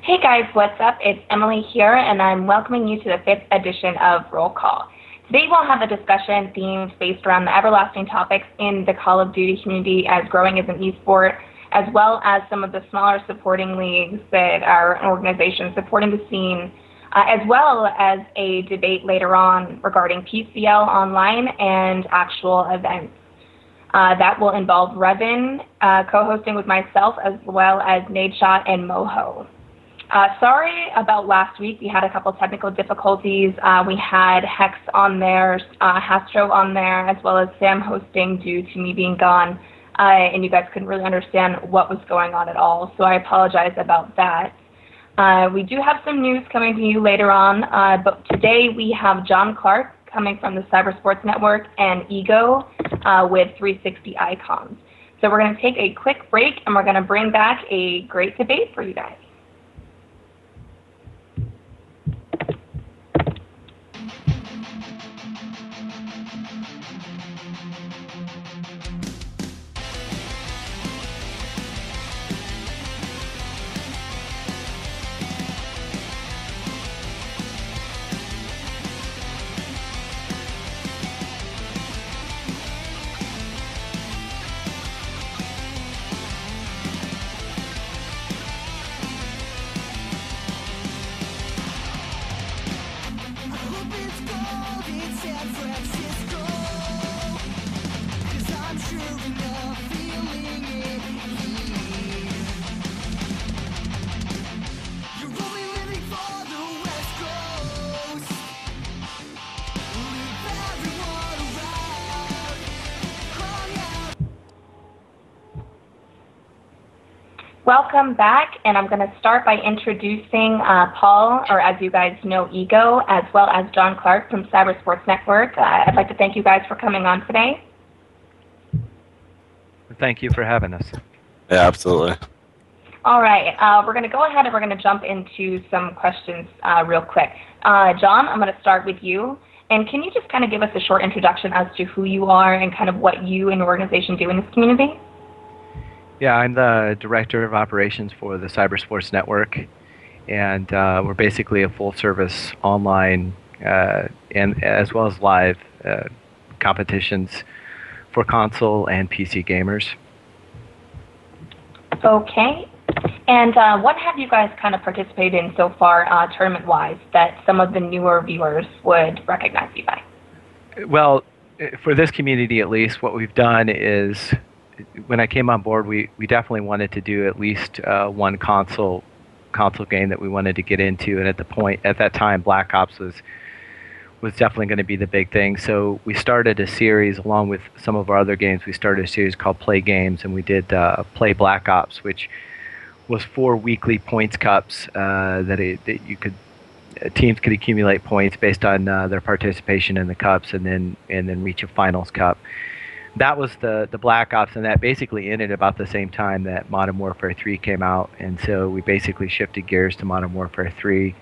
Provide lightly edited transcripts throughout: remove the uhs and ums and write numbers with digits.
Hey guys, what's up? It's Emily here, and I'm welcoming you to the 5th edition of Roll Call. Today we'll have a discussion themed based around the everlasting topics in the Call of Duty community as growing as an esport, as well as some of the smaller supporting leagues that are organizations supporting the scene, as well as a debate later on regarding PCL online and actual events. That will involve RevaN co-hosting with myself, as well as NaDeSHoT and Moho. Sorry about last week. We had a couple technical difficulties. We had Hex on there, Hastro on there, as well as Sam hosting due to me being gone, and you guys couldn't really understand what was going on at all, so I apologize about that. We do have some news coming to you later on, but today we have John Clark coming from the Cybersports Network and Ego with 360icons. So we're going to take a quick break, and we're going to bring back a great debate for you guys. Welcome back, and I'm going to start by introducing Paul, or as you guys know, Ego, as well as John Clark from Cybersports Network. I'd like to thank you guys for coming on today. Thank you for having us. Yeah, absolutely. All right, we're going to go ahead and we're going to jump into some questions real quick. John, I'm going to start with you. And can you just kind of give us a short introduction as to who you are and kind of what you and your organization do in this community? Yeah, I'm the Director of Operations for the Cybersports Network, and we're basically a full-service online and as well as live competitions for console and PC gamers. Okay. And what have you guys kind of participated in so far tournament-wise that some of the newer viewers would recognize you by? Well, for this community at least, what we've done is, when I came on board, we definitely wanted to do at least one console game that we wanted to get into, and at that time, Black Ops was definitely going to be the big thing. So we started a series along with some of our other games. We started a series called Play Games, and we did Play Black Ops, which was 4 weekly points cups that teams could accumulate points based on their participation in the cups, and then reach a finals cup. That was the Black Ops, and that basically ended about the same time that Modern Warfare 3 came out, and so we basically shifted gears to Modern Warfare 3,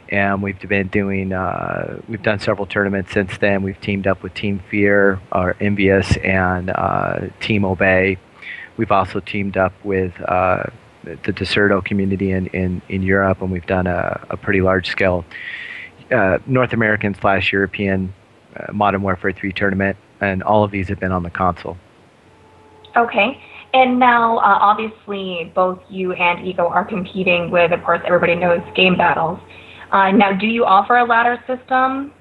and we've done several tournaments since then. We've teamed up with Team Fear, or Envious, and Team Obey. We've also teamed up with the Deserto community in Europe, and we've done a pretty large-scale North American/European Modern Warfare 3 tournament. And all of these have been on the console. Okay. And now, obviously, both you and Ego are competing with, of course, everybody knows, game battles. Now, do you offer a ladder system?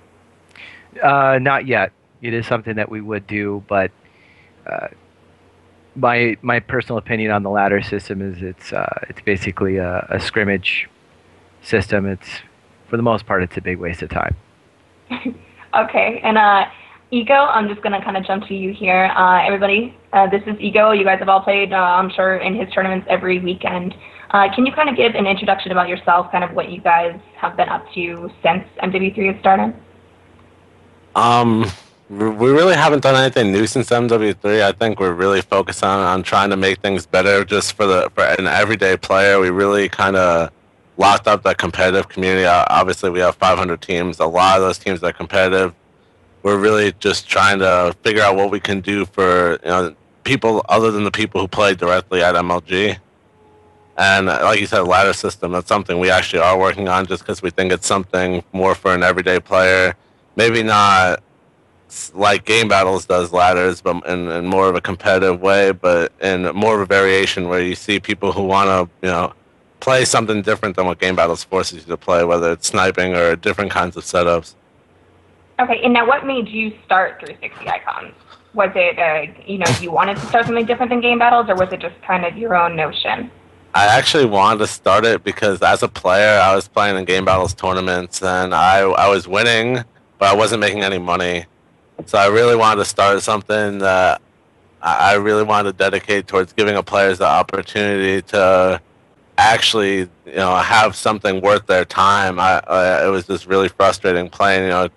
Not yet. It is something that we would do, but my personal opinion on the ladder system is it's basically a scrimmage system. For the most part, it's a big waste of time. Okay. And Ego, I'm just going to kind of jump to you here. Everybody, this is Ego. You guys have all played, I'm sure, in his tournaments every weekend. Can you kind of give an introduction about yourself, kind of what you guys have been up to since MW3 has started? We really haven't done anything new since MW3. I think we're really focused on trying to make things better just for an everyday player. We really kind of locked up that competitive community. Obviously, we have 500 teams. A lot of those teams are competitive. We're really just trying to figure out what we can do for people other than the people who play directly at MLG. And like you said, ladder system, that's something we actually are working on just because we think it's something more for an everyday player. Maybe not like Game Battles does ladders, but in more of a competitive way, but in more of a variation where you see people who want to, play something different than what Game Battles forces you to play, whether it's sniping or different kinds of setups. Okay, and now what made you start 360 Icons? Was it, you wanted to start something different than Game Battles, or was it just kind of your own notion? I actually wanted to start it because as a player, I was playing in Game Battles tournaments, and I was winning, but I wasn't making any money. So I really wanted to start something that I really wanted to dedicate towards giving a players the opportunity to actually, have something worth their time. It was just really frustrating playing,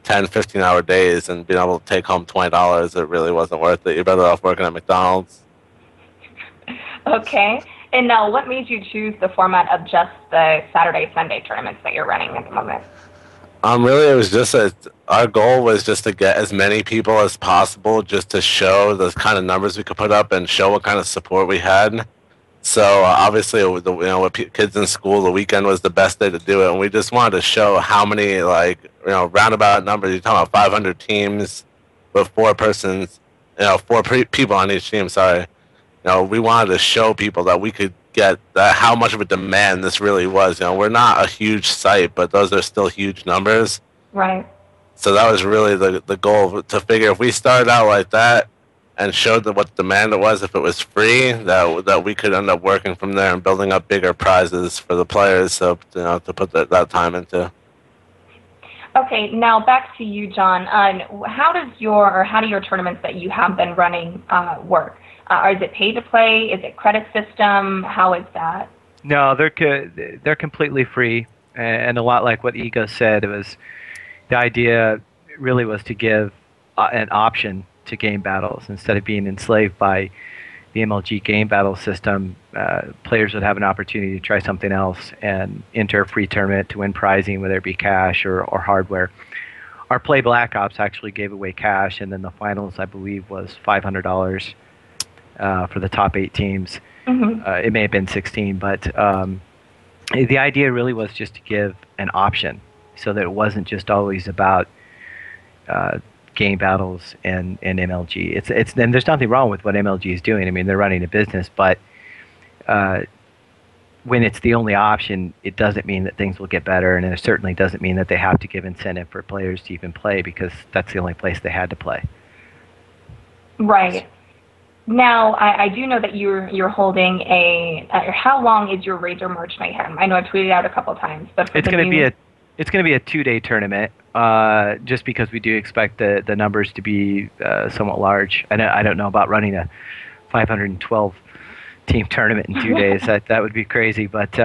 10, 15-hour days and being able to take home $20. It really wasn't worth it. You're better off working at McDonald's. Okay. And now, what made you choose the format of just the Saturday-Sunday tournaments that you're running at the moment? Really, it was just our goal was just to get as many people as possible, just to show the kind of numbers we could put up and show what kind of support we had. So obviously, with kids in school, the weekend was the best day to do it, and we just wanted to show how many roundabout numbers. You're talking about 500 teams with four people on each team. Sorry. We wanted to show people that we could get how much of a demand this really was. We're not a huge site, but those are still huge numbers. Right. So that was really the goal, to figure if we started out like that and showed what demand it was, if it was free, that we could end up working from there and building up bigger prizes for the players, so to put that time into. Okay, now back to you, John. How do your tournaments that you have been running work? Is it pay to play? Is it credit system? How is that? No, they're completely free, and a lot like what Ego said. It was the idea really was to give an option to Game Battles instead of being enslaved by the MLG Game Battle system. Players would have an opportunity to try something else and enter a free tournament to win prizing, whether it be cash or hardware. Our Play Black Ops actually gave away cash, and then the finals, I believe, was $500 for the top 8 teams. Mm-hmm. It may have been 16, but the idea really was just to give an option so that it wasn't just always about Game Battles and MLG. And there's nothing wrong with what MLG is doing. I mean, they're running a business, but when it's the only option, it doesn't mean that things will get better, and it certainly doesn't mean that they have to give incentive for players to even play, because that's the only place they had to play. Right. Now, I do know that you're holding how long is your Razor March Mayhem? I know I've tweeted out a couple times, but it's going to be a 2-day tournament, just because we do expect the numbers to be somewhat large. I don't know about running a 512 team tournament in 2 days. That would be crazy, but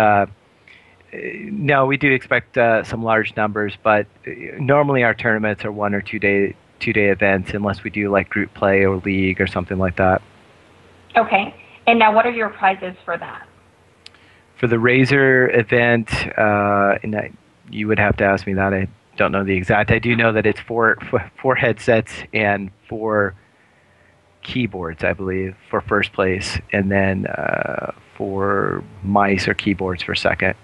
no, we do expect some large numbers. But normally our tournaments are 1 or 2 day events, unless we do like group play or league or something like that. Okay. And now, what are your prizes for that? For the Razor event, you would have to ask me that. I don't know the exact. I do know that it's four headsets and 4 keyboards, I believe, for first place, and then 4 mice or keyboards for second.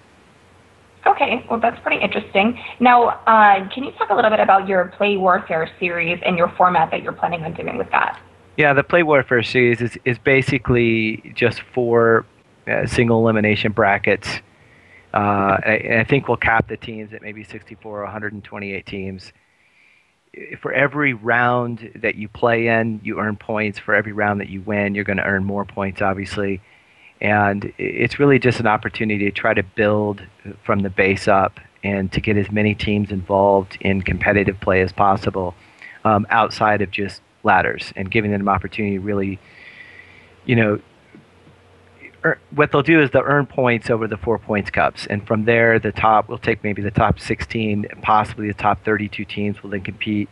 Okay, well, that's pretty interesting. Now, can you talk a little bit about your Play Warfare series and your format that you're planning on doing with that? Yeah, the Play Warfare series is basically just 4 single elimination brackets. I think we'll cap the teams at maybe 64 or 128 teams. For every round that you play in, you earn points. For every round that you win, you're going to earn more points, obviously. And it's really just an opportunity to try to build from the base up and to get as many teams involved in competitive play as possible, outside of just ladders, and giving them an opportunity to really, what they'll do is they'll earn points over the 4 points cups, and from there we'll take maybe the top 16, possibly the top 32 teams will then compete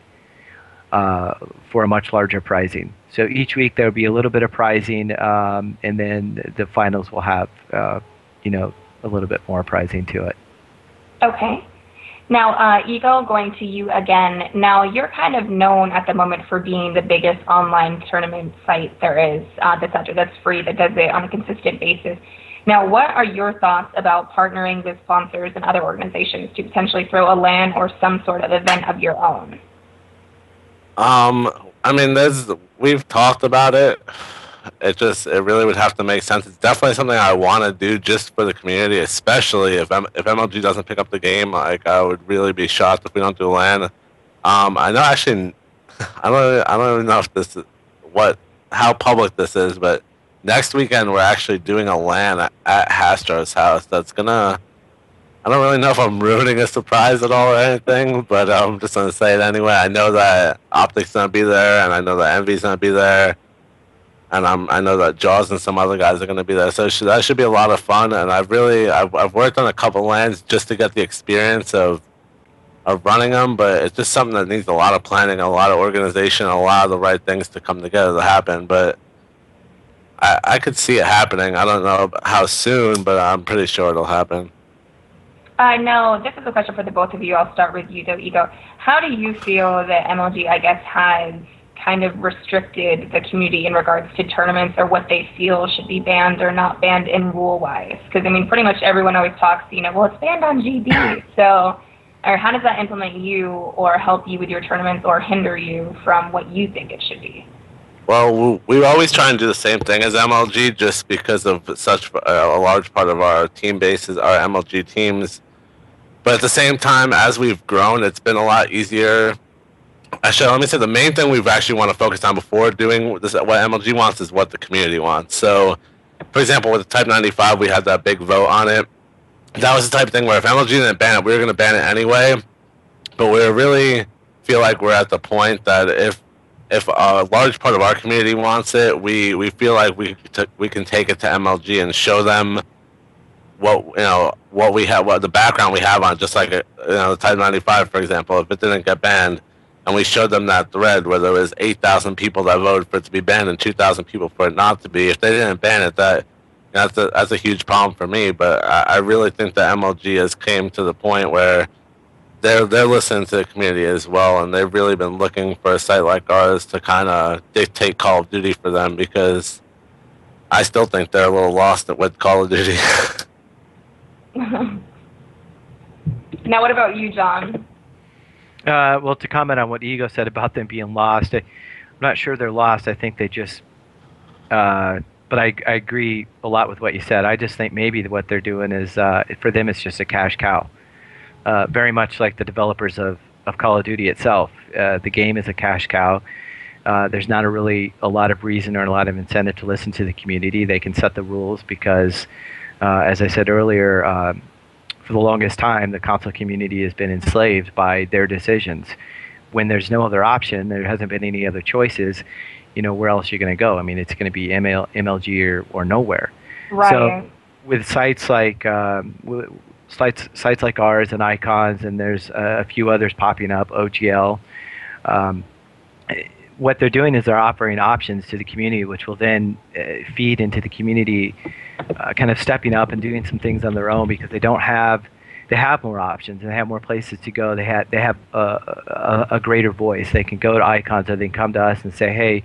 for a much larger prizing. So each week there will be a little bit of prizing, and then the finals will have a little bit more prizing to it. Okay. Now, Ego, going to you again. Now, you're kind of known at the moment for being the biggest online tournament site there is that's free, that does it on a consistent basis. Now, what are your thoughts about partnering with sponsors and other organizations to potentially throw a LAN or some sort of event of your own? I mean, we've talked about it. It really would have to make sense. It's definitely something I want to do just for the community, especially if MLG doesn't pick up the game. Like, I would really be shocked if we don't do LAN. I know actually, I don't even know if this is how public this is, but next weekend we're actually doing a LAN at Hastro's house. I don't really know if I'm ruining a surprise at all or anything, but I'm just gonna say it anyway. I know that Optic's gonna be there, and I know that Envy's gonna be there, and I know that Jaws and some other guys are gonna be there. So that should be a lot of fun. And I've worked on a couple LANs just to get the experience of running them, but it's just something that needs a lot of planning, a lot of organization, a lot of the right things to come together to happen. But I could see it happening. I don't know how soon, but I'm pretty sure it'll happen. No, this is a question for the both of you. I'll start with you, though, Ego. How do you feel that MLG, I guess, has kind of restricted the community in regards to tournaments or what they feel should be banned or not banned in rule-wise? Because, I mean, pretty much everyone always talks, well, it's banned on GB. So, or how does that implement you or help you with your tournaments or hinder you from what you think it should be? Well, we always try and do the same thing as MLG just because of such a large part of our team base is our MLG teams. But at the same time, as we've grown, it's been a lot easier. Actually, let me say the main thing we've actually want to focus on before doing this, what MLG wants is what the community wants. So, for example, with the Type 95, we had that big vote on it. That was the type of thing where if MLG didn't ban it, we were going to ban it anyway. But we really feel like we're at the point that if a large part of our community wants it, we feel like we can take it to MLG and show them what we have, what the background we have on, just like the Type 95, for example. If it didn't get banned, and we showed them that thread where there was 8,000 people that voted for it to be banned and 2,000 people for it not to be. If they didn't ban it, that's a huge problem for me. But I really think that MLG has came to the point where they're listening to the community as well, and they've really been looking for a site like ours to kind of dictate Call of Duty for them, because I still think they're a little lost with Call of Duty. Now, what about you, John? Well, to comment on what Ego said about them being lost, I'm not sure they're lost. I think they just, but I agree a lot with what you said. I just think maybe what they're doing is, for them, it's just a cash cow. Very much like the developers of Call of Duty itself. The game is a cash cow. There's not really a lot of reason or a lot of incentive to listen to the community. They can set the rules because, as I said earlier, for the longest time, the console community has been enslaved by their decisions. When there's no other option, there hasn't been any other choices, where else are you going to go? I mean, it's going to be MLG or nowhere. Right. So with sites like sites like ours and Icons, and there's a few others popping up, OGL, what they're doing is they're offering options to the community, which will then feed into the community kind of stepping up and doing some things on their own, because they have more options and they have more places to go. They have a greater voice. They can go to Icons, or they can come to us and say, hey,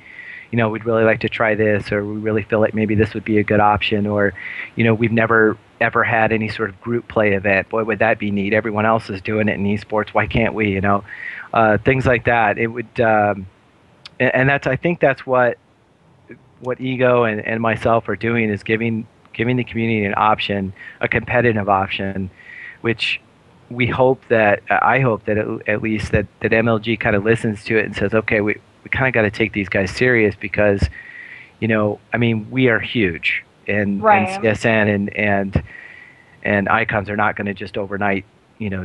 we'd really like to try this, or we really feel like maybe this would be a good option, or we've never ever had any sort of group play event. Boy, would that be neat. Everyone else is doing it in esports. Why can't we? Things like that. It would, and I think that's what Ego and myself are doing, is giving the community an option, a competitive option, which I hope that at least that MLG kind of listens to it and says, okay, we kind of got to take these guys serious, because, I mean, we are huge, and CSN and Icons are not going to just overnight,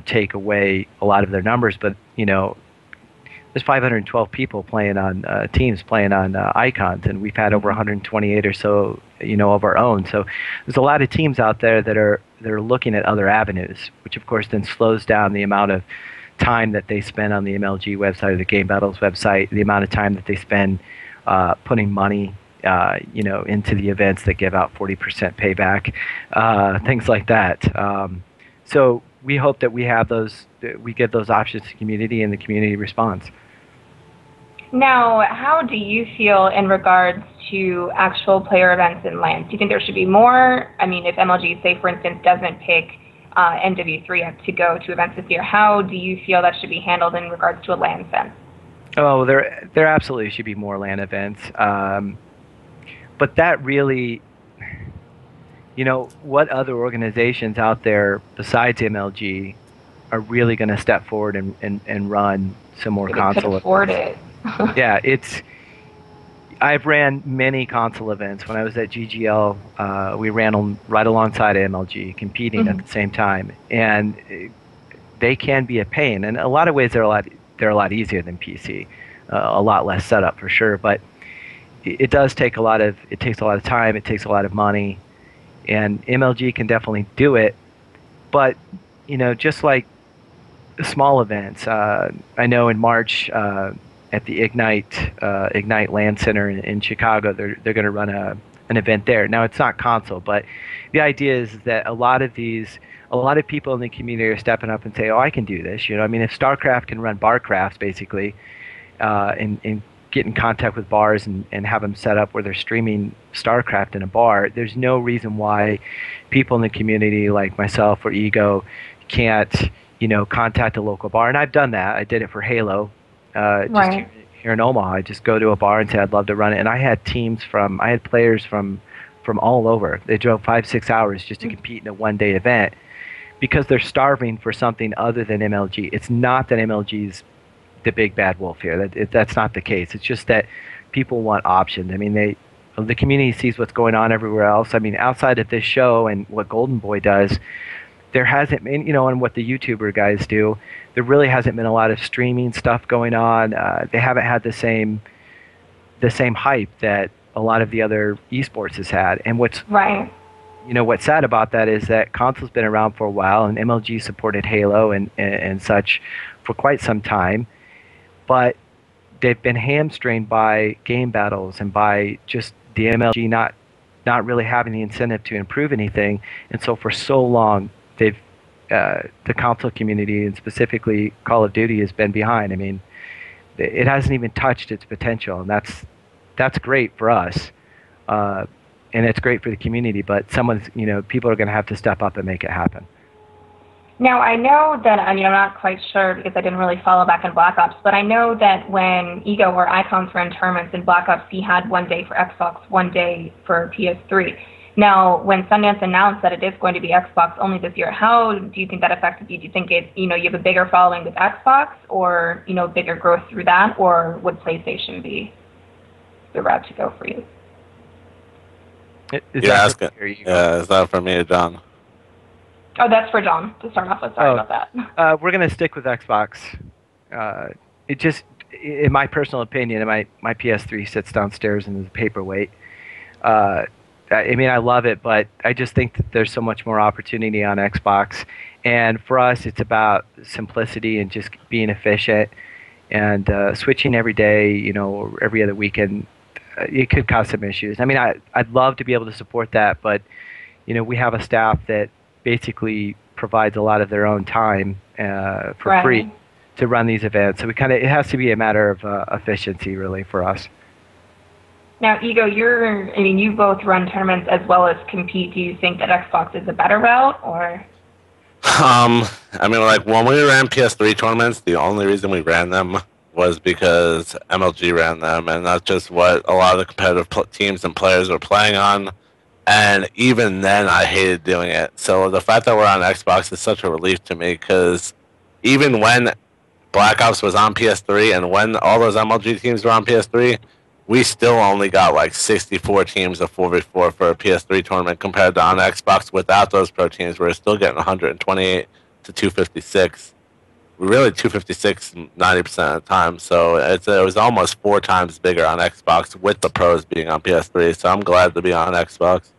take away a lot of their numbers, but there's 512 people playing on teams playing on Icons, and we've had over 128 or so, of our own. So there's a lot of teams out there that are looking at other avenues, which of course then slows down the amount of time that they spend on the MLG website or the Game Battles website, the amount of time that they spend putting money, into the events that give out 40% payback, things like that. So we hope that we have those, we give those options to the community, and the community responds. Now, how do you feel in regards to actual player events and LANs? Do you think there should be more? I mean, if MLG, say, for instance, doesn't pick NW3 to go to events this year, how do you feel that should be handled in regards to a LAN sense? Oh, there absolutely should be more LAN events. But that really, what other organizations out there besides MLG are really going to step forward and run some more console could afford it. Yeah, I've ran many console events. When I was at GGL, we ran them right alongside MLG, competing at the same time, and they can be a pain. In a lot of ways, they're a lot easier than PC, a lot less setup for sure. But it takes a lot of time. It takes a lot of money, and MLG can definitely do it. But just like small events, I know in March. At the Ignite LAN Center in Chicago, they're going to run an event there. Now it's not console, but the idea is that a lot of people in the community are stepping up and say, "Oh, I can do this." I mean, if StarCraft can run barcrafts, basically, and get in contact with bars and have them set up where they're streaming StarCraft in a bar, there's no reason why people in the community like myself or Ego can't, contact a local bar. And I've done that. I did it for Halo. Just here in Omaha, I just go to a bar and say I'd love to run it, and I had players from all over. They drove 5-6 hours just to compete in a one-day event because they're starving for something other than MLG. It's not that MLG's the big bad wolf here. That's not the case. It's just that people want options. I mean, the community sees what's going on everywhere else. I mean, outside of this show and what Golden Boy does, there hasn't been, and what the YouTuber guys do, there really hasn't been a lot of streaming stuff going on. They haven't had the same hype that a lot of the other esports has had. And what's sad about that is that console's been around for a while, and MLG supported Halo and such for quite some time, but they've been hamstringed by game battles and by just the MLG not really having the incentive to improve anything. And so for so long, the console community, and specifically Call of Duty, has been behind. I mean, it hasn't even touched its potential, and that's great for us, and it's great for the community. But people are going to have to step up and make it happen. Now, I know that, I'm not quite sure because I didn't really follow back in Black Ops, but I know that when Ego or Icons ran tournaments in Black Ops, he had one day for Xbox, one day for PS3. Now, when Sundance announced that it is going to be Xbox only this year, how do you think that affected you? Do you think you have a bigger following with Xbox, or bigger growth through that, or would PlayStation be the route to go for you? Is that for me or John? Oh, that's for John to start off with. Sorry about that. We're going to stick with Xbox. It just, in my personal opinion, my PS3 sits downstairs and is a paperweight. I mean, I love it, but I just think that there's so much more opportunity on Xbox. And for us, it's about simplicity and just being efficient. And switching every day, or every other weekend, it could cause some issues. I mean, I'd love to be able to support that, but, we have a staff that basically provides a lot of their own time for free to run these events. So it has to be a matter of efficiency, really, for us. Now, Ego, you both run tournaments as well as compete. Do you think that Xbox is a better route, or? I mean, like, when we ran PS3 tournaments, the only reason we ran them was because MLG ran them, and that's just what a lot of the competitive teams and players were playing on. And even then, I hated doing it. So the fact that we're on Xbox is such a relief to me, because even when Black Ops was on PS3 and when all those MLG teams were on PS3, we still only got like 64 teams of 4v4 for a PS3 tournament, compared to on Xbox without those pro teams, we're still getting 128 to 256. We're really 256 90% of the time, so it was almost 4 times bigger on Xbox with the pros being on PS3, so I'm glad to be on Xbox.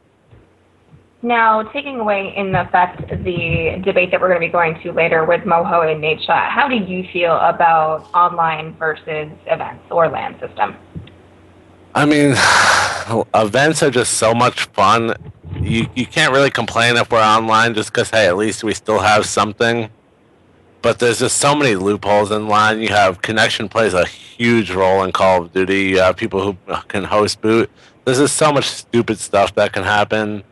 Now, taking away in effect the debate that we're going to be going to later with Moho and NaDeSHoT, how do you feel about online versus events or LAN system? I mean, events are just so much fun. You can't really complain if we're online, just because, hey, at least we still have something. but there's just so many loopholes in line. You have connection plays a huge role in Call of Duty. You have people who can host boot. There's just so much stupid stuff that can happen,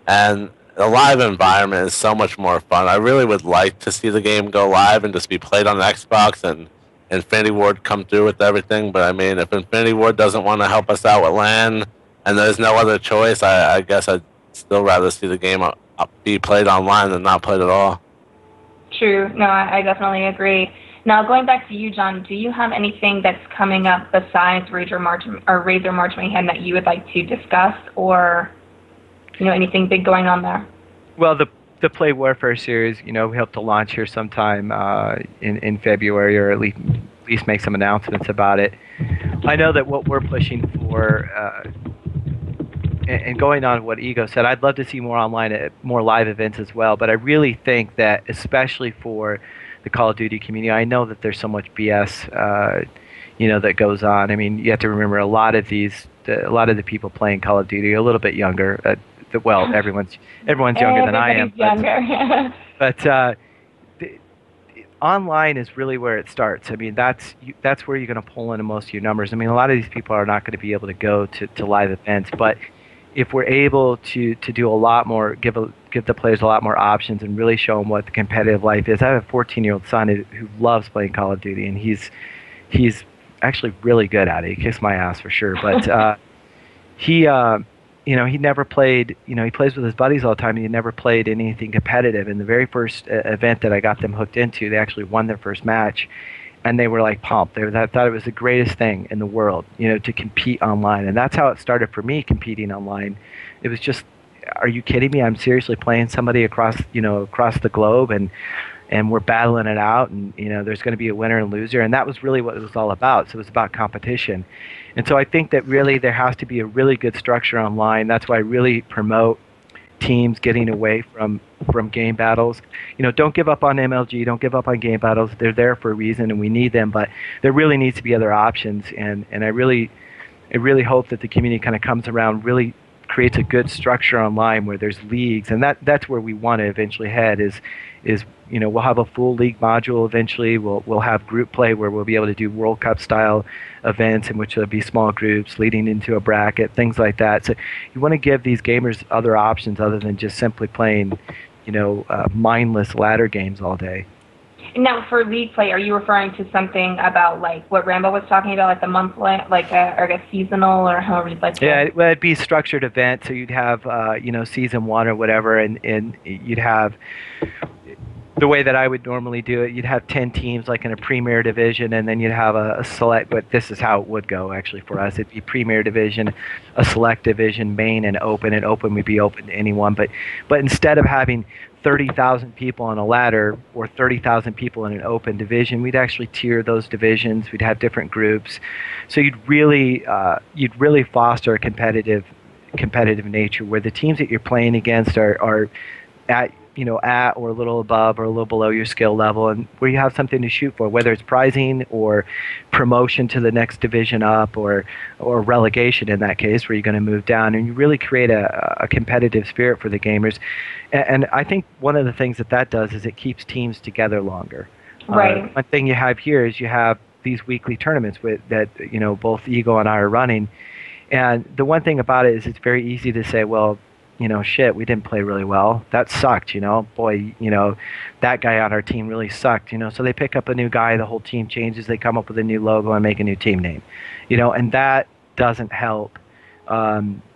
and a live environment is so much more fun. I really would like to see the game go live and just be played on the Xbox and Infinity Ward come through with everything. But I mean, if Infinity Ward doesn't want to help us out with LAN and there's no other choice, I guess I'd still rather see the game be played online than not played at all. True. No, I definitely agree. Now, going back to you, John, do you have anything that's coming up besides Razor March Mayhem that you would like to discuss, or anything big going on there? Well, the Play Warfare series, we hope to launch here sometime in February, or at least make some announcements about it. I know that what we're pushing for, and going on what Ego said, I'd love to see more online, more live events as well. But I really think that, especially for the Call of Duty community, I know that there's so much BS, that goes on. I mean, you have to remember a lot of the people playing Call of Duty are a little bit younger. Well, everyone's younger than I am. Younger. But online is really where it starts. I mean, that's where you're going to pull in most of your numbers. I mean, a lot of these people are not going to be able to go to live events, but if we're able to do a lot more, give the players a lot more options and really show them what the competitive life is. I have a 14-year-old son who loves playing Call of Duty, and he's actually really good at it. He kicks my ass for sure. But he never played. He plays with his buddies all the time, and he never played anything competitive. And the very first event that I got them hooked into, they actually won their first match. And they were like pumped. They thought it was the greatest thing in the world, to compete online. And that's how it started for me, competing online. It was just, are you kidding me? I'm seriously playing somebody across the globe, and we're battling it out, and there's going to be a winner and loser. And that was really what it was all about. So it was about competition. And so I think that really there has to be a really good structure online. That's why I really promote teams getting away from game battles. Don't give up on MLG, don't give up on game battles. They're there for a reason, and we need them, but there really needs to be other options, and I really hope that the community kind of comes around, really creates a good structure online where there's leagues, and that's where we want to eventually head is we'll have a full league module eventually. We'll have group play where we'll be able to do World Cup style events in which there'll be small groups leading into a bracket, things like that. So you want to give these gamers other options other than just simply playing, mindless ladder games all day. Now, for league play, are you referring to something about like what Rambo was talking about, like the monthly, like a seasonal, or however you'd like to? Yeah, well, it'd be a structured event. So you'd have, season one or whatever, and you'd have. The way that I would normally do it, you'd have 10 teams like in a Premier Division, and then you'd have a select, but this is how it would go actually for us. It'd be Premier Division, a Select Division, Main, and Open would be open to anyone. But instead of having 30,000 people on a ladder or 30,000 people in an open division, we'd actually tier those divisions. We'd have different groups. So you'd really foster a competitive nature where the teams that you're playing against are at or a little above or a little below your skill level, and where you have something to shoot for, whether it's prizing or promotion to the next division up or relegation in that case, where you're going to move down, and you really create a competitive spirit for the gamers. And I think one of the things that does is it keeps teams together longer. Right. One thing you have here is you have these weekly tournaments that both Ego and I are running, and the one thing about it is it's very easy to say, well, shit, we didn't play really well. That sucked, boy, that guy on our team really sucked, So they pick up a new guy, the whole team changes, they come up with a new logo and make a new team name, and that doesn't help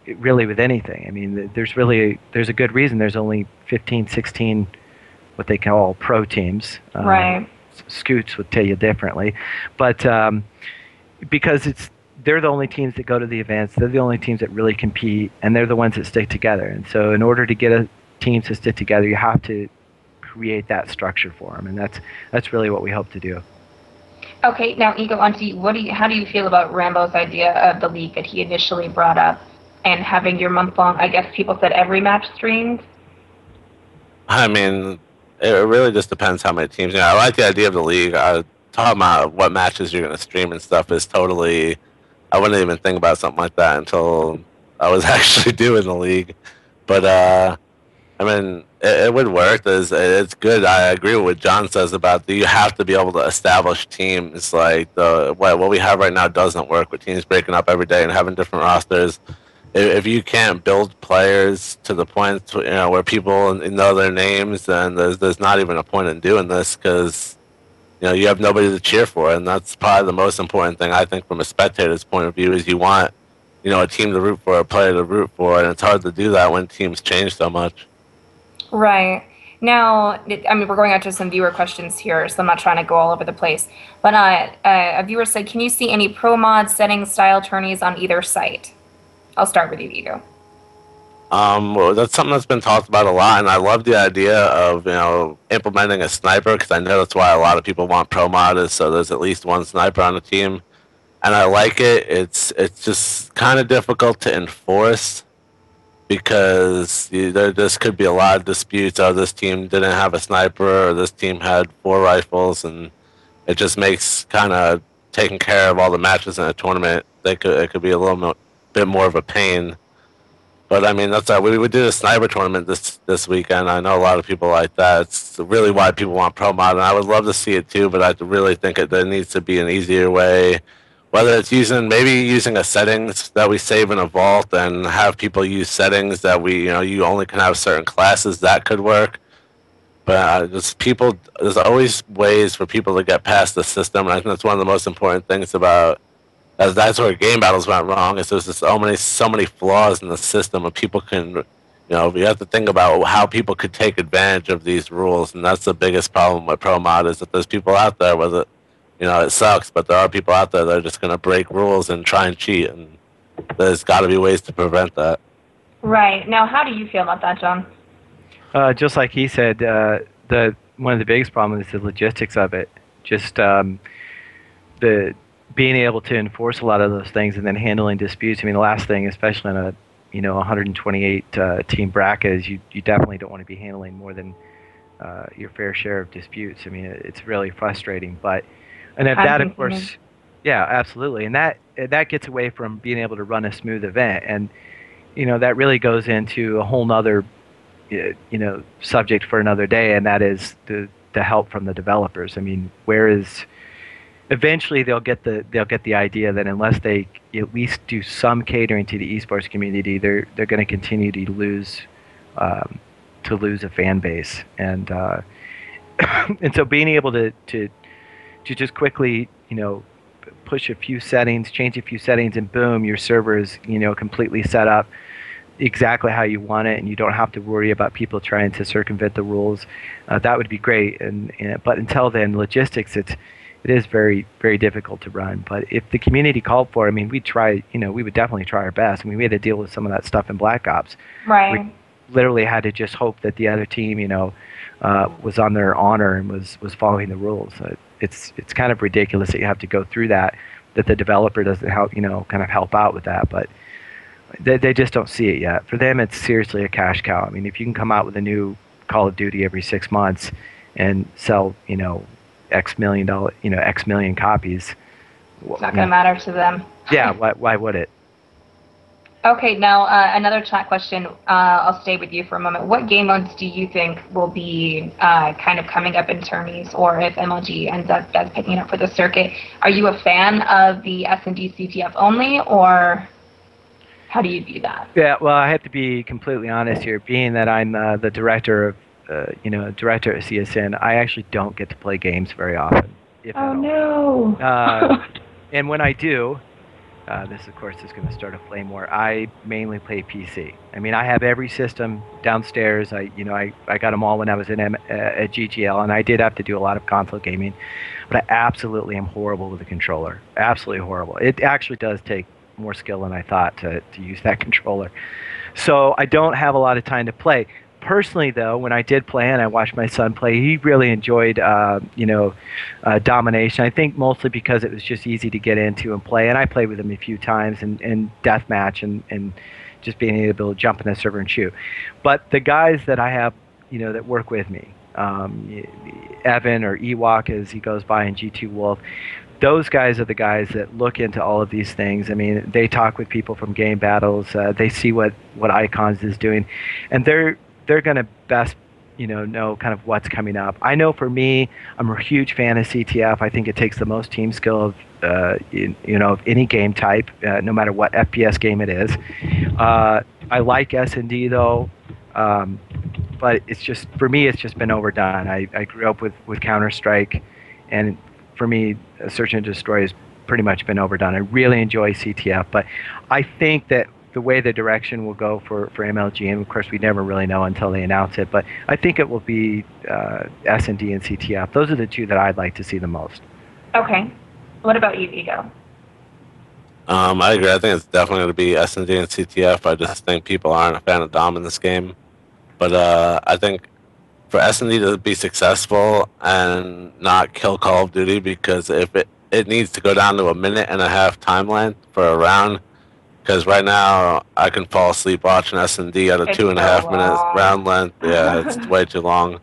really with anything. I mean, there's a good reason there's only 15, 16, what they call pro teams. Right. Scoots would tell you differently. But because they're the only teams that go to the events. They're the only teams that really compete, and they're the ones that stick together. And so in order to get a team to stick together, you have to create that structure for them, and that's really what we hope to do. Okay, now Ego, on to you. How do you feel about Rambo's idea of the league that he initially brought up, and having your month-long, I guess people said every match streamed? I mean, it really just depends how many teams. I like the idea of the league. Talking about what matches you're going to stream and stuff is totally... I wouldn't even think about something like that until I was actually doing the league. But, I I mean, it would work. It's good. I agree with what John says about you have to be able to establish teams. Like what we have right now doesn't work with teams breaking up every day and having different rosters. If you can't build players to the point where people know their names, then there's not even a point in doing this because you have nobody to cheer for, and that's probably the most important thing I think from a spectator's point of view is you want a team to root for, a player to root for, and it's hard to do that when teams change so much. Right. Now, I mean, we're going out to some viewer questions here, so I'm not trying to go all over the place. But a viewer said, can you see any pro mod settings style tourneys on either site? I'll start with you, Ego. Well, that's something that's been talked about a lot, and I love the idea of implementing a sniper because I know that's why a lot of people want pro mod is so there's at least one sniper on the team, and I like it. It's just kind of difficult to enforce because there just could be a lot of disputes. Oh, this team didn't have a sniper, or this team had 4 rifles, and it just makes kind of taking care of all the matches in a tournament. It could be a little bit more of a pain. But I mean, that's why we did a sniper tournament this weekend. I know a lot of people like that. It's really why people want pro mod, and I would love to see it too. But I really think there needs to be an easier way, whether it's maybe using a settings that we save in a vault and have people use settings that you only can have certain classes. That could work. But there's always ways for people to get past the system, and I think that's one of the most important things about. That's where game battles went wrong. Is there's just so many flaws in the system, and people can, you have to think about how people could take advantage of these rules, and that's the biggest problem with pro mod is that there's people out there where it sucks, but there are people out there that are just going to break rules and try and cheat, and there's got to be ways to prevent that. Right. Now, how do you feel about that, John? Just like he said, one of the biggest problems is the logistics of it. Just the being able to enforce a lot of those things and then handling disputes. I mean, the last thing, especially in a 128 team bracket, is you definitely don't want to be handling more than your fair share of disputes. I mean, it's really frustrating. And if that, of course, yeah, absolutely, and that gets away from being able to run a smooth event, and that really goes into a whole nother subject for another day, and that is the help from the developers. I mean, eventually they'll get the idea that unless they at least do some catering to the esports community, they're going to continue to lose a fan base, and and so being able to just quickly push a few settings, change a few settings, and boom, your server is completely set up exactly how you want it, and you don't have to worry about people trying to circumvent the rules. That would be great, but until then, logistics it is very, very difficult to run. But if the community called for it, I mean, we would definitely try our best. I mean, we had to deal with some of that stuff in Black Ops. Right. We literally had to just hope that the other team, was on their honor and was following the rules. It's kind of ridiculous that you have to go through that the developer doesn't help, kind of help out with that. But they just don't see it yet. For them, it's seriously a cash cow. I mean, if you can come out with a new Call of Duty every 6 months and sell, X million copies. It's not going to matter to them. Yeah, why would it? Okay, now another chat question. I'll stay with you for a moment. What game modes do you think will be kind of coming up in tourneys, or if MLG ends up picking it up for the circuit? Are you a fan of the S&D CTF only, or how do you view that? Yeah, well, I have to be completely honest here. Being that I'm the director of director at CSN, I actually don't get to play games very often. Oh, no. And when I do, this, of course, is going to start a flame war. I mainly play PC. I mean, I have every system downstairs. I got them all when I was at GGL, and I did have to do a lot of console gaming. But I absolutely am horrible with a controller. Absolutely horrible. It actually does take more skill than I thought to use that controller. So I don't have a lot of time to play. Personally, though, when I did play and I watched my son play, he really enjoyed, domination. I think mostly because it was just easy to get into and play. And I played with him a few times in deathmatch and just being able to jump in the server and shoot. But the guys that I have, that work with me, Evan or Ewok as he goes by in G2 Wolf, those guys are the guys that look into all of these things. I mean, they talk with people from game battles. They see what Icons is doing, and they're they're going to best know kind of what's coming up. I know for me, I'm a huge fan of CTF. I think it takes the most team skill of of any game type, no matter what FPS game it is. I like S&D though, but it's just, for me, it's just been overdone. I grew up with Counter-Strike, and for me, Search and Destroy has pretty much been overdone. I really enjoy CTF, but I think that the way the direction will go for MLG, and of course we never really know until they announce it, but I think it will be S&D and CTF. Those are the two that I'd like to see the most. Okay. What about you, Ego? I agree. I think it's definitely going to be S&D and CTF. I just think people aren't a fan of Dom in this game. But I think for S&D to be successful and not kill Call of Duty, because if it needs to go down to a 1.5-minute time length for a round, because right now I can fall asleep watching S&D at a 2.5-minute round length. Yeah, it's way too long.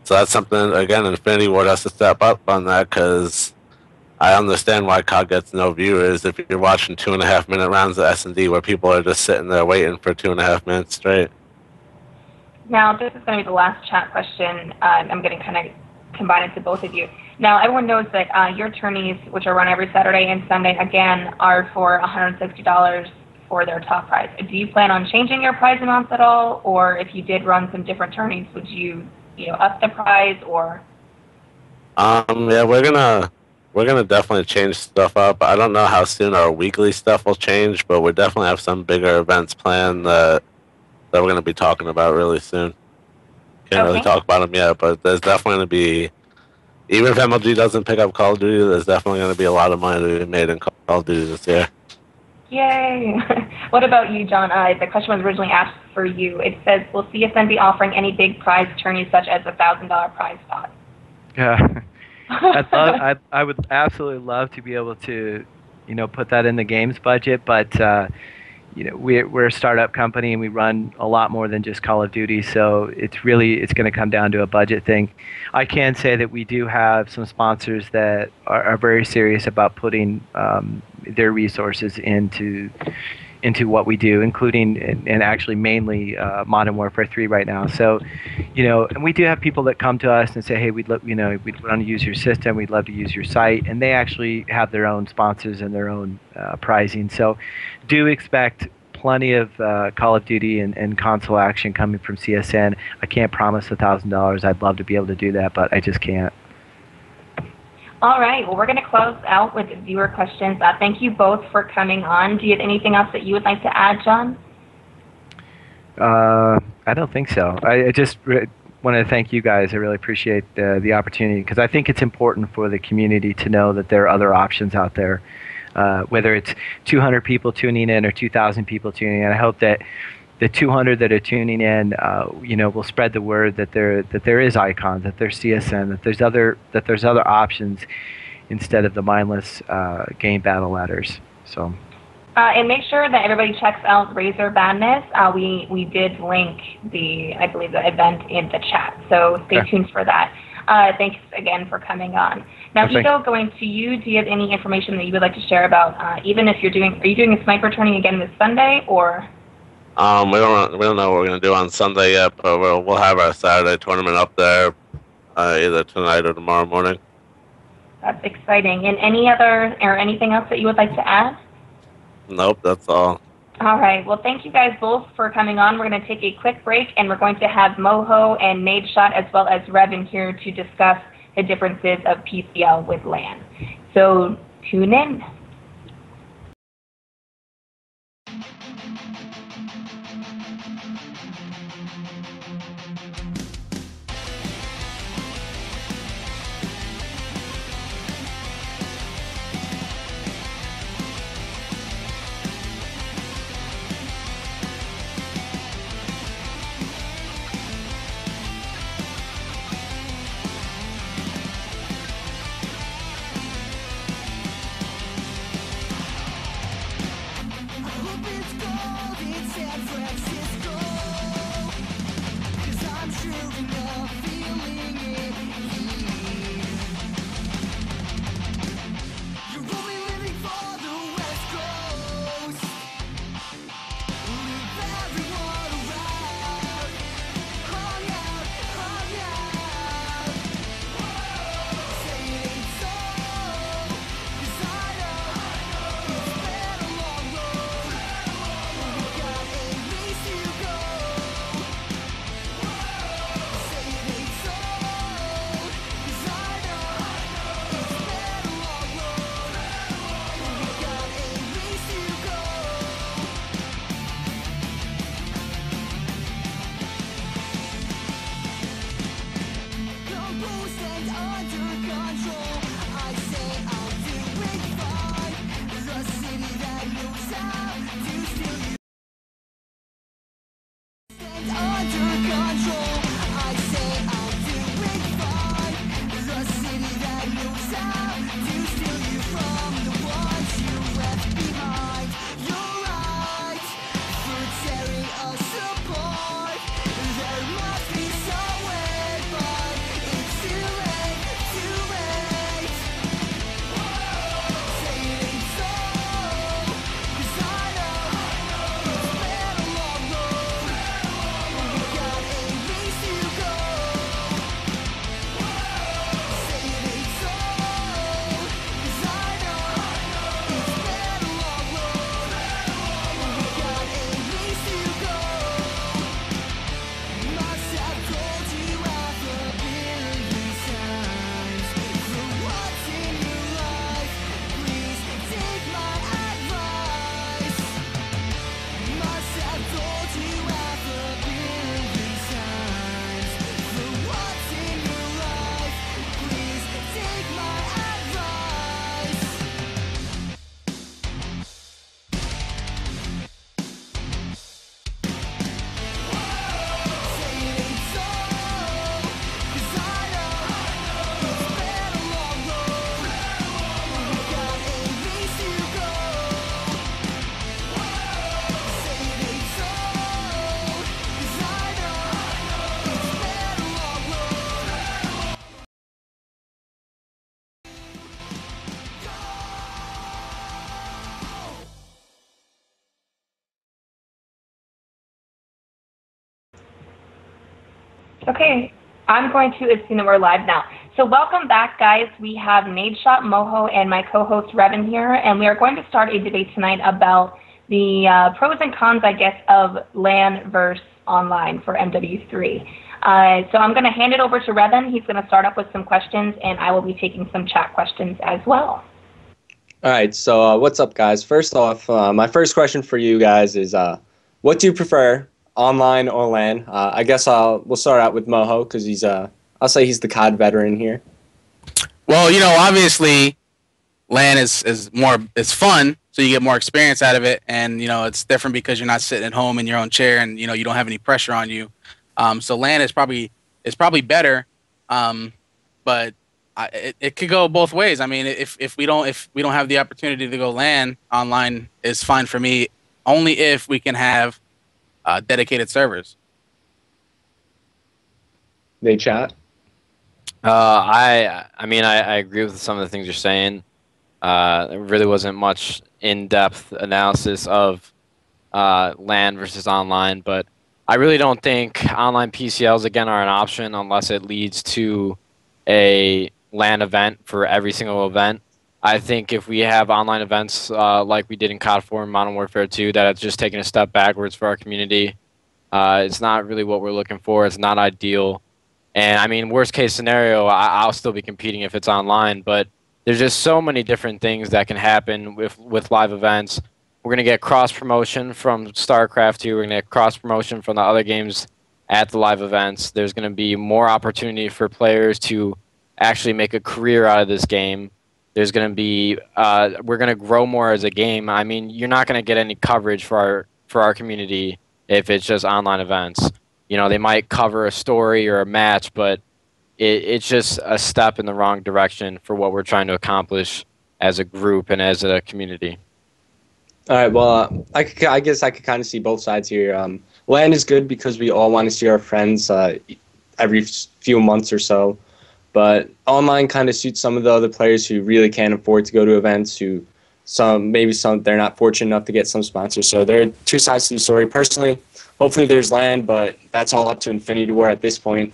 So that's something, again, Infinity Ward has to step up on that, because I understand why COD gets no viewers if you're watching 2.5-minute rounds of S&D where people are just sitting there waiting for 2.5 minutes straight. Now, this is going to be the last chat question. I'm going to kind of combine it to both of you. Now, everyone knows that your tourneys, which are run every Saturday and Sunday, again, are for $160 for their top prize. Do you plan on changing your prize amounts at all? Or if you did run some different tourneys, would you up the prize, or? Yeah, we're gonna definitely change stuff up. I don't know how soon our weekly stuff will change, but we definitely have some bigger events planned that we're gonna be talking about really soon. Can't really talk about them yet, but there's definitely gonna be, even if MLG doesn't pick up Call of Duty, there's definitely gonna be a lot of money to be made in Call of Duty this year. Yay! What about you, John? The question was originally asked for you. It says, will CSN be offering any big prize tourneys such as a $1,000 prize spot? Yeah. I would absolutely love to be able to, put that in the game's budget, but we're a startup company and we run a lot more than just Call of Duty, so it's going to come down to a budget thing. I can say that we do have some sponsors that are very serious about putting their resources into what we do, including and actually mainly Modern Warfare 3 right now. So, and we do have people that come to us and say, hey, we'd want to use your system, we'd love to use your site, and they actually have their own sponsors and their own pricing. So, do expect plenty of Call of Duty and console action coming from CSN. I can't promise $1,000. I'd love to be able to do that, but I just can't. All right. Well, we're going to close out with viewer questions. Thank you both for coming on. Do you have anything else that you would like to add, John? I don't think so. I just want to thank you guys. I really appreciate the opportunity, because I think it's important for the community to know that there are other options out there, whether it's 200 people tuning in or 2,000 people tuning in. I hope that the 200 that are tuning in, will spread the word that there is Icons, that there's CSN, that there's other options instead of the mindless game battle ladders. So. And make sure that everybody checks out Razor Badness. We did link the event in the chat, so stay tuned for that. Thanks again for coming on. Now, Ego, going to you, do you have any information that you would like to share about, even if are you doing a sniper tourney again this Sunday, or? We don't know what we're gonna do on Sunday yet, but we'll have our Saturday tournament up there either tonight or tomorrow morning. That's exciting. And anything else that you would like to add? Nope, that's all. All right. Well, thank you guys both for coming on. We're going to take a quick break, and we're going to have Moho and NaDeSHoT as well as RevaN here to discuss the differences of PCL with LAN. So tune in. Okay, I'm going to assume that we're live now. So welcome back, guys. We have NaDeSHoT, Moho, and my co-host RevaN here, and we are going to start a debate tonight about the pros and cons, I guess, of LAN versus online for MW3. So I'm going to hand it over to RevaN. He's going to start up with some questions, and I will be taking some chat questions as well. All right, so what's up, guys? First off, my first question for you guys is, what do you prefer, online or LAN? I guess we'll start out with Moho because he's I'll say he's the COD veteran here. Well, obviously, LAN is more, it's fun, so you get more experience out of it, and it's different because you're not sitting at home in your own chair, and you don't have any pressure on you. So LAN is probably better, but it could go both ways. I mean, if we don't have the opportunity to go LAN, online is fine for me, only if we can have dedicated servers. They chat. I mean, I agree with some of the things you're saying. There really wasn't much in-depth analysis of LAN versus online, but I really don't think online PCLs again are an option unless it leads to a LAN event for every single event. I think if we have online events like we did in COD 4 and Modern Warfare 2, that it's just taking a step backwards for our community. It's not really what we're looking for. It's not ideal. And I mean, worst case scenario, I'll still be competing if it's online, but there's just so many different things that can happen with live events. We're going to get cross-promotion from StarCraft 2. We're going to get cross-promotion from the other games at the live events. There's going to be more opportunity for players to actually make a career out of this game. There's going to be we're going to grow more as a game. I mean, you're not going to get any coverage for our community if it's just online events. They might cover a story or a match, but it's just a step in the wrong direction for what we're trying to accomplish as a group and as a community. All right, well, I guess I could kind of see both sides here. LAN is good because we all want to see our friends every few months or so, but online kind of suits some of the other players who really can't afford to go to events, who maybe they're not fortunate enough to get some sponsors. So there are two sides to the story. Personally, hopefully there's LAN, but that's all up to Infinity War at this point.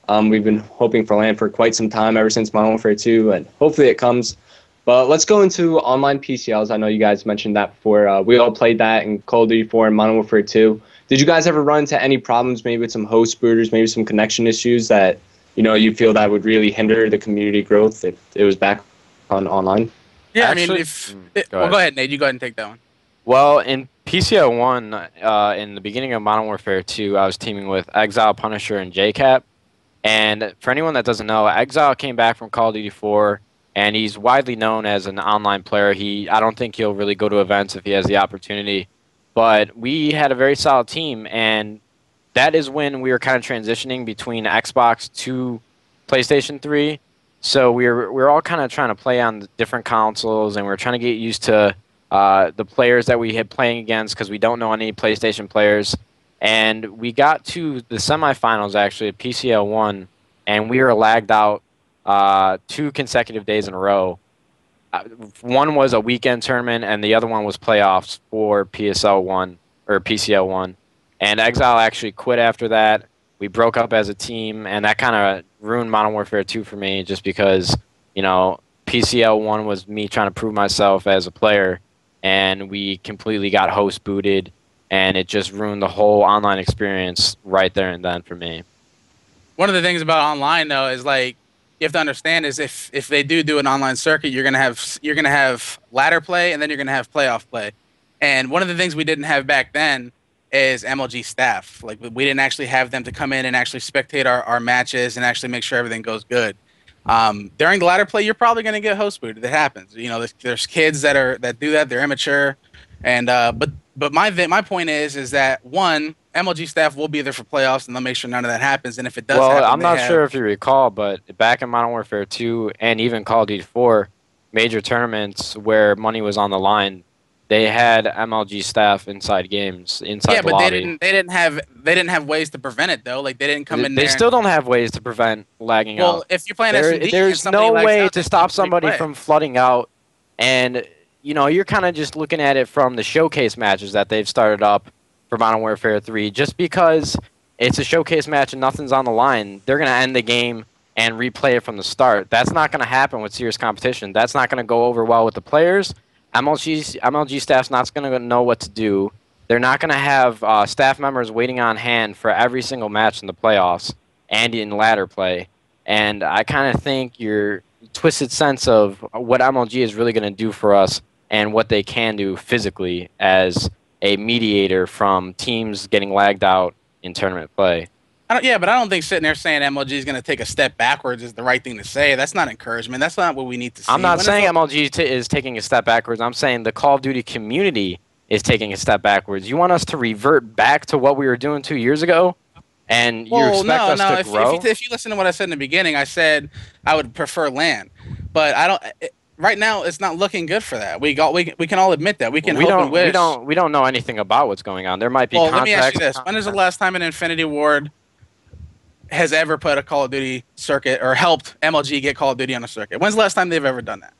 We've been hoping for LAN for quite some time, ever since Modern Warfare 2, and hopefully it comes. But let's go into online PCLs. I know you guys mentioned that before. We all played that in Call of Duty 4 and Modern Warfare 2. Did you guys ever run into any problems, maybe with some host booters, maybe some connection issues that you feel that would really hinder the community growth if it was back on online? Yeah, Actually, go ahead, Nate. You go ahead and take that one. Well, in PCL 1, in the beginning of Modern Warfare 2, I was teaming with Exile, Punisher, and JCap. And for anyone that doesn't know, Exile came back from Call of Duty 4, and he's widely known as an online player. I don't think he'll really go to events if he has the opportunity. But we had a very solid team, and that is when we were kind of transitioning between Xbox to PlayStation 3. So we're all kind of trying to play on the different consoles, and we're trying to get used to the players that we had playing against because we don't know any PlayStation players. And we got to the semifinals, actually, at PCL 1, and we were lagged out 2 consecutive days in a row. One was a weekend tournament, and the other one was playoffs for PSL 1 or PCL 1. And Exile actually quit after that. We broke up as a team, and that kind of ruined Modern Warfare 2 for me, just because PCL 1 was me trying to prove myself as a player, and we completely got host booted, and it just ruined the whole online experience right there and then for me. One of the things about online, though, is you have to understand is if they do an online circuit, you're gonna have ladder play, and then you're gonna have playoff play. And one of the things we didn't have back then is MLG staff. We didn't actually have them to come in and actually spectate our matches and actually make sure everything goes good. During the ladder play, you're probably gonna get host booted. It happens. There's kids that do that. They're immature, and but my point is that one, MLG staff will be there for playoffs, and they'll make sure none of that happens. And if it does happen, I'm not sure if you recall, but back in Modern Warfare 2 and even Call of Duty 4, major tournaments where money was on the line, they had MLG staff inside games, inside the lobby. Yeah, but they didn't have ways to prevent it though. They didn't come in there. They still don't have ways to prevent lagging out. Well, if you're playing SMD, there's no way to stop somebody from flooding out, and you're kind of just looking at it from the showcase matches that they've started up for Modern Warfare 3, just because it's a showcase match and nothing's on the line, they're going to end the game and replay it from the start. That's not going to happen with serious competition. That's not going to go over well with the players. MLG staff's not going to know what to do. They're not going to have staff members waiting on hand for every single match in the playoffs and in ladder play. And I kind of think your twisted sense of what MLG is really going to do for us and what they can do physically as a mediator from teams getting lagged out in tournament play. But I don't think sitting there saying MLG is going to take a step backwards is the right thing to say. That's not encouragement. That's not what we need to see. I'm not saying MLG is taking a step backwards. I'm saying the Call of Duty community is taking a step backwards. You want us to revert back to what we were doing 2 years ago? And you expect us to grow? If you listen to what I said in the beginning, I said I would prefer LAN. But I don't. Right now, it's not looking good for that. We can all admit that. We can hope and wish. We don't know anything about what's going on. There might be. Well, let me ask you this: when is the last time an Infinity Ward has ever put a Call of Duty circuit or helped MLG get Call of Duty on a circuit? When's the last time they've ever done that?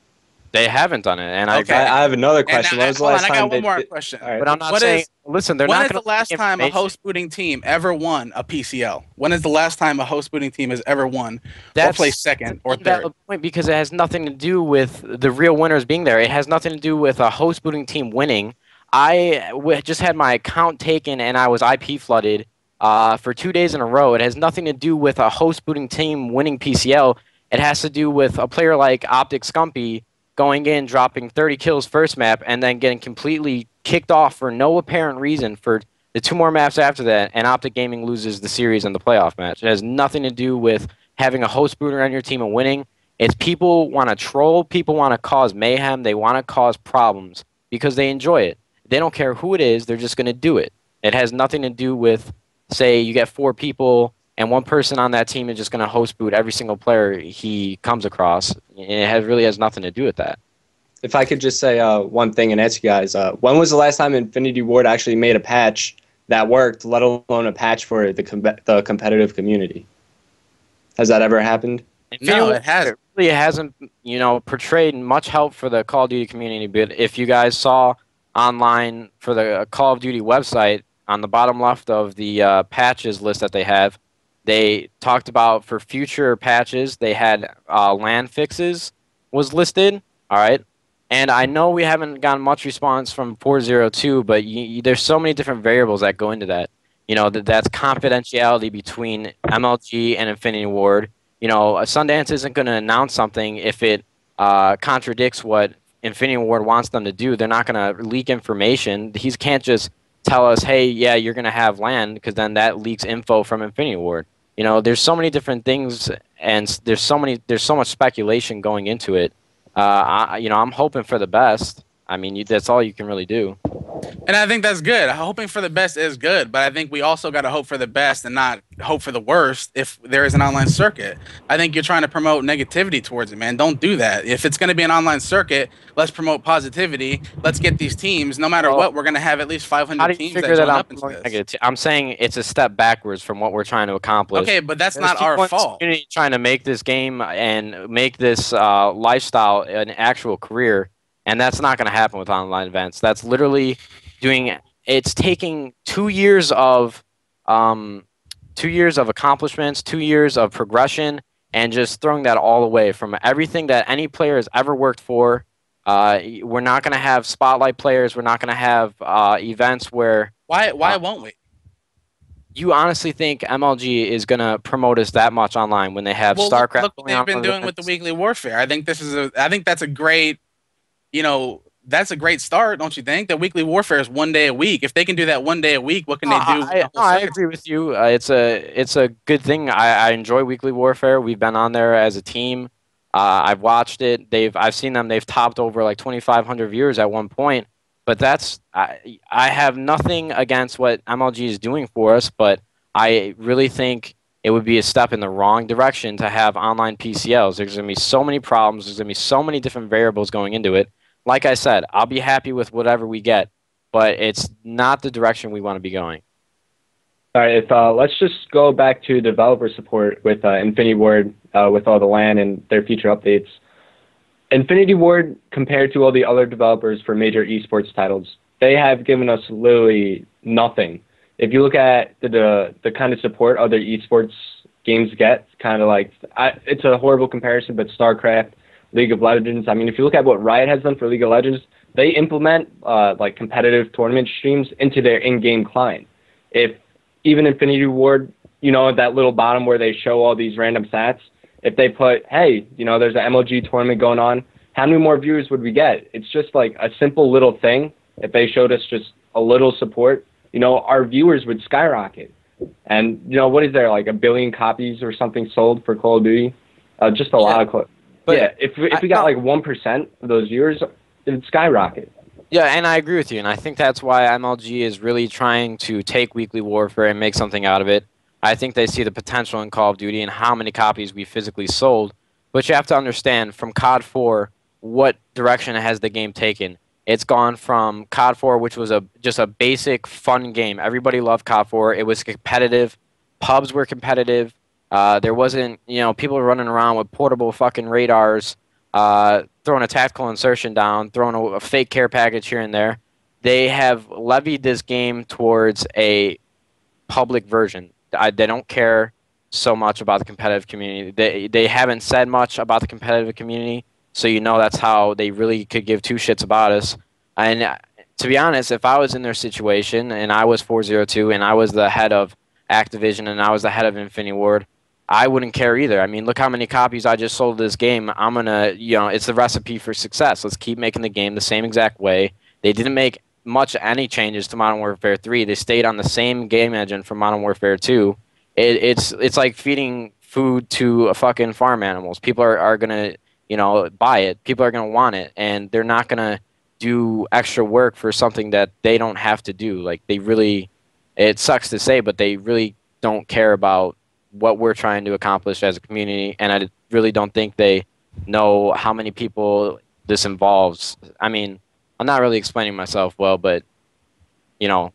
They haven't done it, and I have another question. When was the last time? I got one more question. Right. But I'm not saying. Listen, they're not. When is the last time a host booting team ever won a PCL? When is the last time a host booting team has ever won or placed second or third? Point because it has nothing to do with the real winners being there. It has nothing to do with a host booting team winning. I just had my account taken and I was IP flooded for 2 days in a row. It has nothing to do with a host booting team winning PCL. It has to do with a player like Optic Scumpy going in, dropping 30 kills first map, and then getting completely kicked off for no apparent reason for the 2 more maps after that, and Optic Gaming loses the series in the playoff match. It has nothing to do with having a host booter on your team and winning. It's people want to troll, people want to cause mayhem, they want to cause problems because they enjoy it. They don't care who it is, they're just going to do it. It has nothing to do with, say, you get 4 people and one person on that team is just going to host boot every single player he comes across. It really has nothing to do with that. If I could just say one thing and ask you guys, when was the last time Infinity Ward actually made a patch that worked, let alone a patch for the competitive community? Has that ever happened? No, it hasn't. It really hasn't, portrayed much help for the Call of Duty community. But if you guys saw online for the Call of Duty website, on the bottom left of the patches list that they have, they talked about for future patches, they had LAN fixes was listed, all right? And I know we haven't gotten much response from 402, but there's so many different variables that go into that. That's confidentiality between MLG and Infinity Ward. Sundance isn't going to announce something if it contradicts what Infinity Ward wants them to do. They're not going to leak information. He can't just tell us, hey, yeah, you're going to have LAN, because then that leaks info from Infinity Ward. There's so many different things, and there's so much speculation going into it. I'm hoping for the best. I mean, that's all you can really do. And I think that's good. Hoping for the best is good, but I think we also got to hope for the best and not hope for the worst if there is an online circuit. I think you're trying to promote negativity towards it, man. Don't do that. If it's going to be an online circuit, let's promote positivity. Let's get these teams. No matter what, we're going to have at least 500 teams that join up into this. I'm saying it's a step backwards from what we're trying to accomplish. Okay, but that's not our fault. Trying to make this game and make this lifestyle an actual career. And that's not going to happen with online events. That's literally it's taking 2 years of 2 years of accomplishments, 2 years of progression, and just throwing that all away from everything that any player has ever worked for. We're not going to have spotlight players. We're not going to have events where... Why won't we? You honestly think MLG is going to promote us that much online when they have StarCraft? Look what they've been doing with the weekly warfare. I think that's a great... that's a great start, don't you think? That weekly warfare is 1 day a week. If they can do that 1 day a week, what can they do? I agree with you. It's a good thing. I enjoy weekly warfare. We've been on there as a team. I've watched it. I've seen them. They've topped over like 2,500 viewers at one point. But I have nothing against what MLG is doing for us. But I really think it would be a step in the wrong direction to have online PCLs. There's going to be so many problems. There's going to be so many different variables going into it. Like I said, I'll be happy with whatever we get, but it's not the direction we want to be going. All right, let's just go back to developer support with Infinity Ward, with all the LAN and their future updates. Infinity Ward, compared to all the other developers for major esports titles, they have given us literally nothing. if you look at the kind of support other esports games get, kind of like, it's a horrible comparison, but StarCraft, League of Legends. I mean, if you look at what Riot has done for League of Legends, they implement like competitive tournament streams into their in-game client. If even Infinity Ward, you know, that little bottom where they show all these random stats, if they put, hey, you know, there's an MLG tournament going on, how many more viewers would we get? It's just like a simple little thing. If they showed us just a little support, you know, our viewers would skyrocket. And, you know, what is there, like 1 billion copies or something sold for Call of Duty? Just a lot of But yeah, if we got like 1% of those viewers, it'd skyrocket. Yeah, and I agree with you, and I think that's why MLG is really trying to take Weekly Warfare and make something out of it. I think they see the potential in Call of Duty and how many copies we physically sold. But you have to understand, from COD 4, what direction has the game taken? It's gone from COD 4, which was just a basic, fun game. Everybody loved COD 4. It was competitive. Pubs were competitive. There wasn't, you know, people were running around with portable fucking radars, throwing a tactical insertion down, throwing a fake care package here and there. They have levied this game towards a public version. They don't care so much about the competitive community. They haven't said much about the competitive community, so you know that's how they really could give two shits about us. And to be honest, if I was in their situation and I was 402 and I was the head of Activision and I was the head of Infinity Ward, I wouldn't care either. I mean, look how many copies I just sold of this game. I'm going to, you know, it's the recipe for success. Let's keep making the game the same exact way. They didn't make any changes to Modern Warfare 3. They stayed on the same game engine from Modern Warfare 2. It's like feeding food to a fucking farm animals. People are going to, you know, buy it. People are going to want it, and they're not going to do extra work for something that they don't have to do. Like, they really, it sucks to say, but they really don't care about what we're trying to accomplish as a community, and I really don't think they know how many people this involves. I mean, I'm not really explaining myself well, but, you know,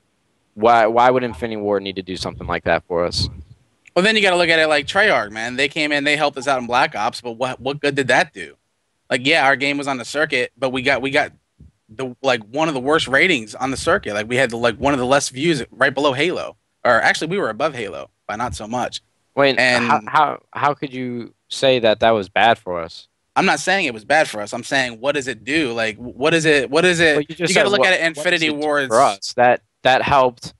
why would Infinity Ward need to do something like that for us? Well, then you got to look at it like Treyarch, man. They came in, they helped us out in Black Ops, but what good did that do? Like, yeah, our game was on the circuit, but we got the like one of the worst ratings on the circuit. Like, we had one of the less views right below Halo, or actually we were above Halo by not so much. Wait, and how could you say that was bad for us? I'm not saying it was bad for us. I'm saying, what does it do? Like, what is it? Well, you got to look at it. Infinity Ward's for us that helped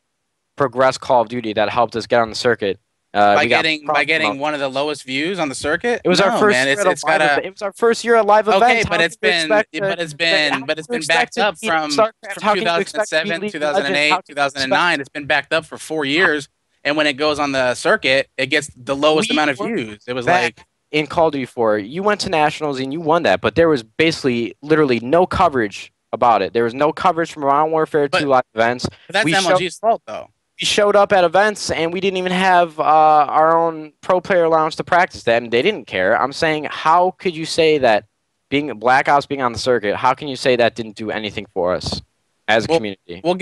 progress Call of Duty. That helped us get on the circuit. By getting one of the lowest views on the circuit. It was our first. Man, it was our first year at live events. Okay, but it's been backed up from 2007, 2008, 2009. It's been backed up for 4 years. And when it goes on the circuit, it gets the lowest amount of views. It was like in Call of Duty 4, you went to nationals and you won that, but there was basically literally no coverage about it. There was no coverage from Modern Warfare 2 live events. But that's MLG's fault, though. We showed up at events and we didn't even have our own pro player lounge to practice that, and they didn't care. I'm saying, how could you say that being Black Ops being on the circuit, how can you say that didn't do anything for us as a community? Well,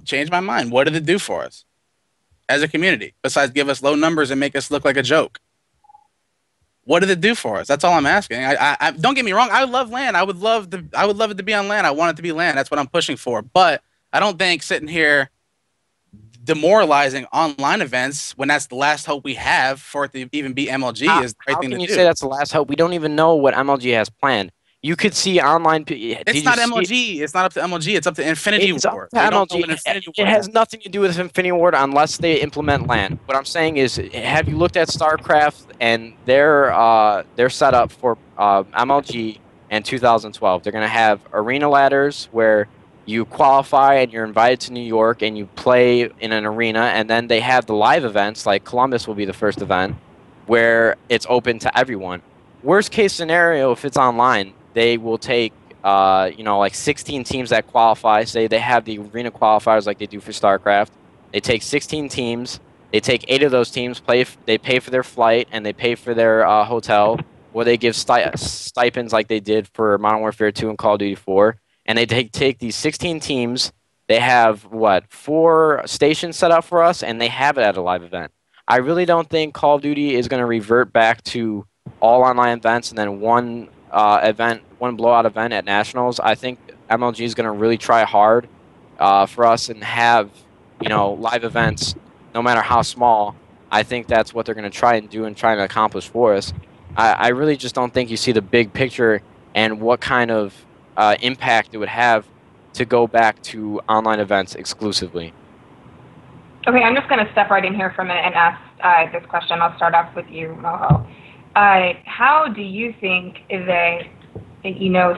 change my mind. What did it do for us as a community, besides give us low numbers and make us look like a joke? What did it do for us? That's all I'm asking. I don't get me wrong. I love LAN. I would love it to be on LAN. I want it to be LAN. That's what I'm pushing for. But I don't think sitting here demoralizing online events when that's the last hope we have for it to even be MLG is the right thing to do. How can you say that's the last hope? We don't even know what MLG has planned. You could see online. It's not MLG. It's not up to MLG. It's up to Infinity Ward. It has nothing to do with Infinity Ward unless they implement LAN. What I'm saying is, have you looked at StarCraft and their setup for MLG in 2012? They're going to have arena ladders where you qualify and you're invited to New York and you play in an arena, and then they have the live events, like Columbus will be the first event, where it's open to everyone. Worst case scenario, if it's online, they will take, like 16 teams that qualify. Say they have the arena qualifiers like they do for StarCraft. They take 16 teams. They take 8 of those teams. They pay for their flight and they pay for their hotel, or they give stipends like they did for Modern Warfare 2 and Call of Duty 4. And they take these 16 teams. They have 4 stations set up for us, and they have it at a live event. I really don't think Call of Duty is going to revert back to all online events and then one blowout event at nationals. I think MLG is going to really try hard for us and have live events, no matter how small. I think that's what they're going to try and do and try and accomplish for us. I really just don't think you see the big picture and what kind of impact it would have to go back to online events exclusively. Okay, I'm just going to step right in here for a minute and ask this question. I'll start off with you, Moho. How do you think that,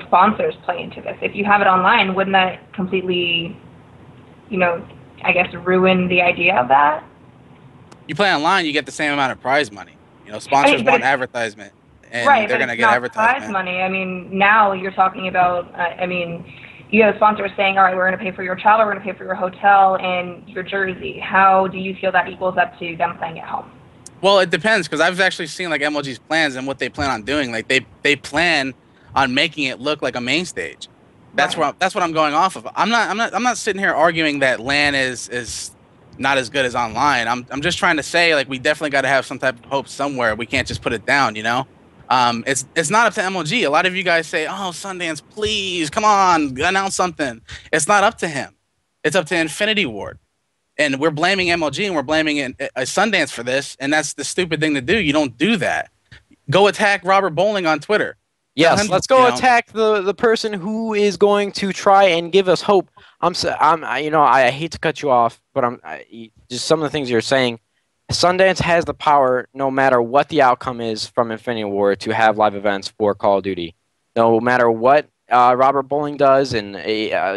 sponsors play into this? If you have it online, wouldn't that completely, I guess, ruin the idea of that? You play online, you get the same amount of prize money. Sponsors want advertisement, and right, they're going to get advertisement. Prize money. I mean, now you're talking about, you have sponsors saying, all right, we're going to pay for your travel, we're going to pay for your hotel and your jersey. How do you feel that equals up to them playing at home? Well, it depends, because I've actually seen like MLG's plans and what they plan on doing. Like they plan on making it look like a main stage. That's right. that's what I'm going off of. I'm not sitting here arguing that LAN is not as good as online. I'm just trying to say, like, we definitely got to have some type of hope somewhere. We can't just put it down, It's not up to MLG. A lot of you guys say, "Oh, Sundance, please, come on, announce something." It's not up to him. It's up to Infinity Ward, and we're blaming MLG and we're blaming Sundance for this, and that's the stupid thing to do. You don't do that. Go attack Robert Bowling on Twitter. Yes, let's go attack the person who is going to try and give us hope. I hate to cut you off, but just some of the things you're saying. Sundance has the power, no matter what the outcome is from Infinity Ward, to have live events for Call of Duty. No matter what Robert Bowling does, and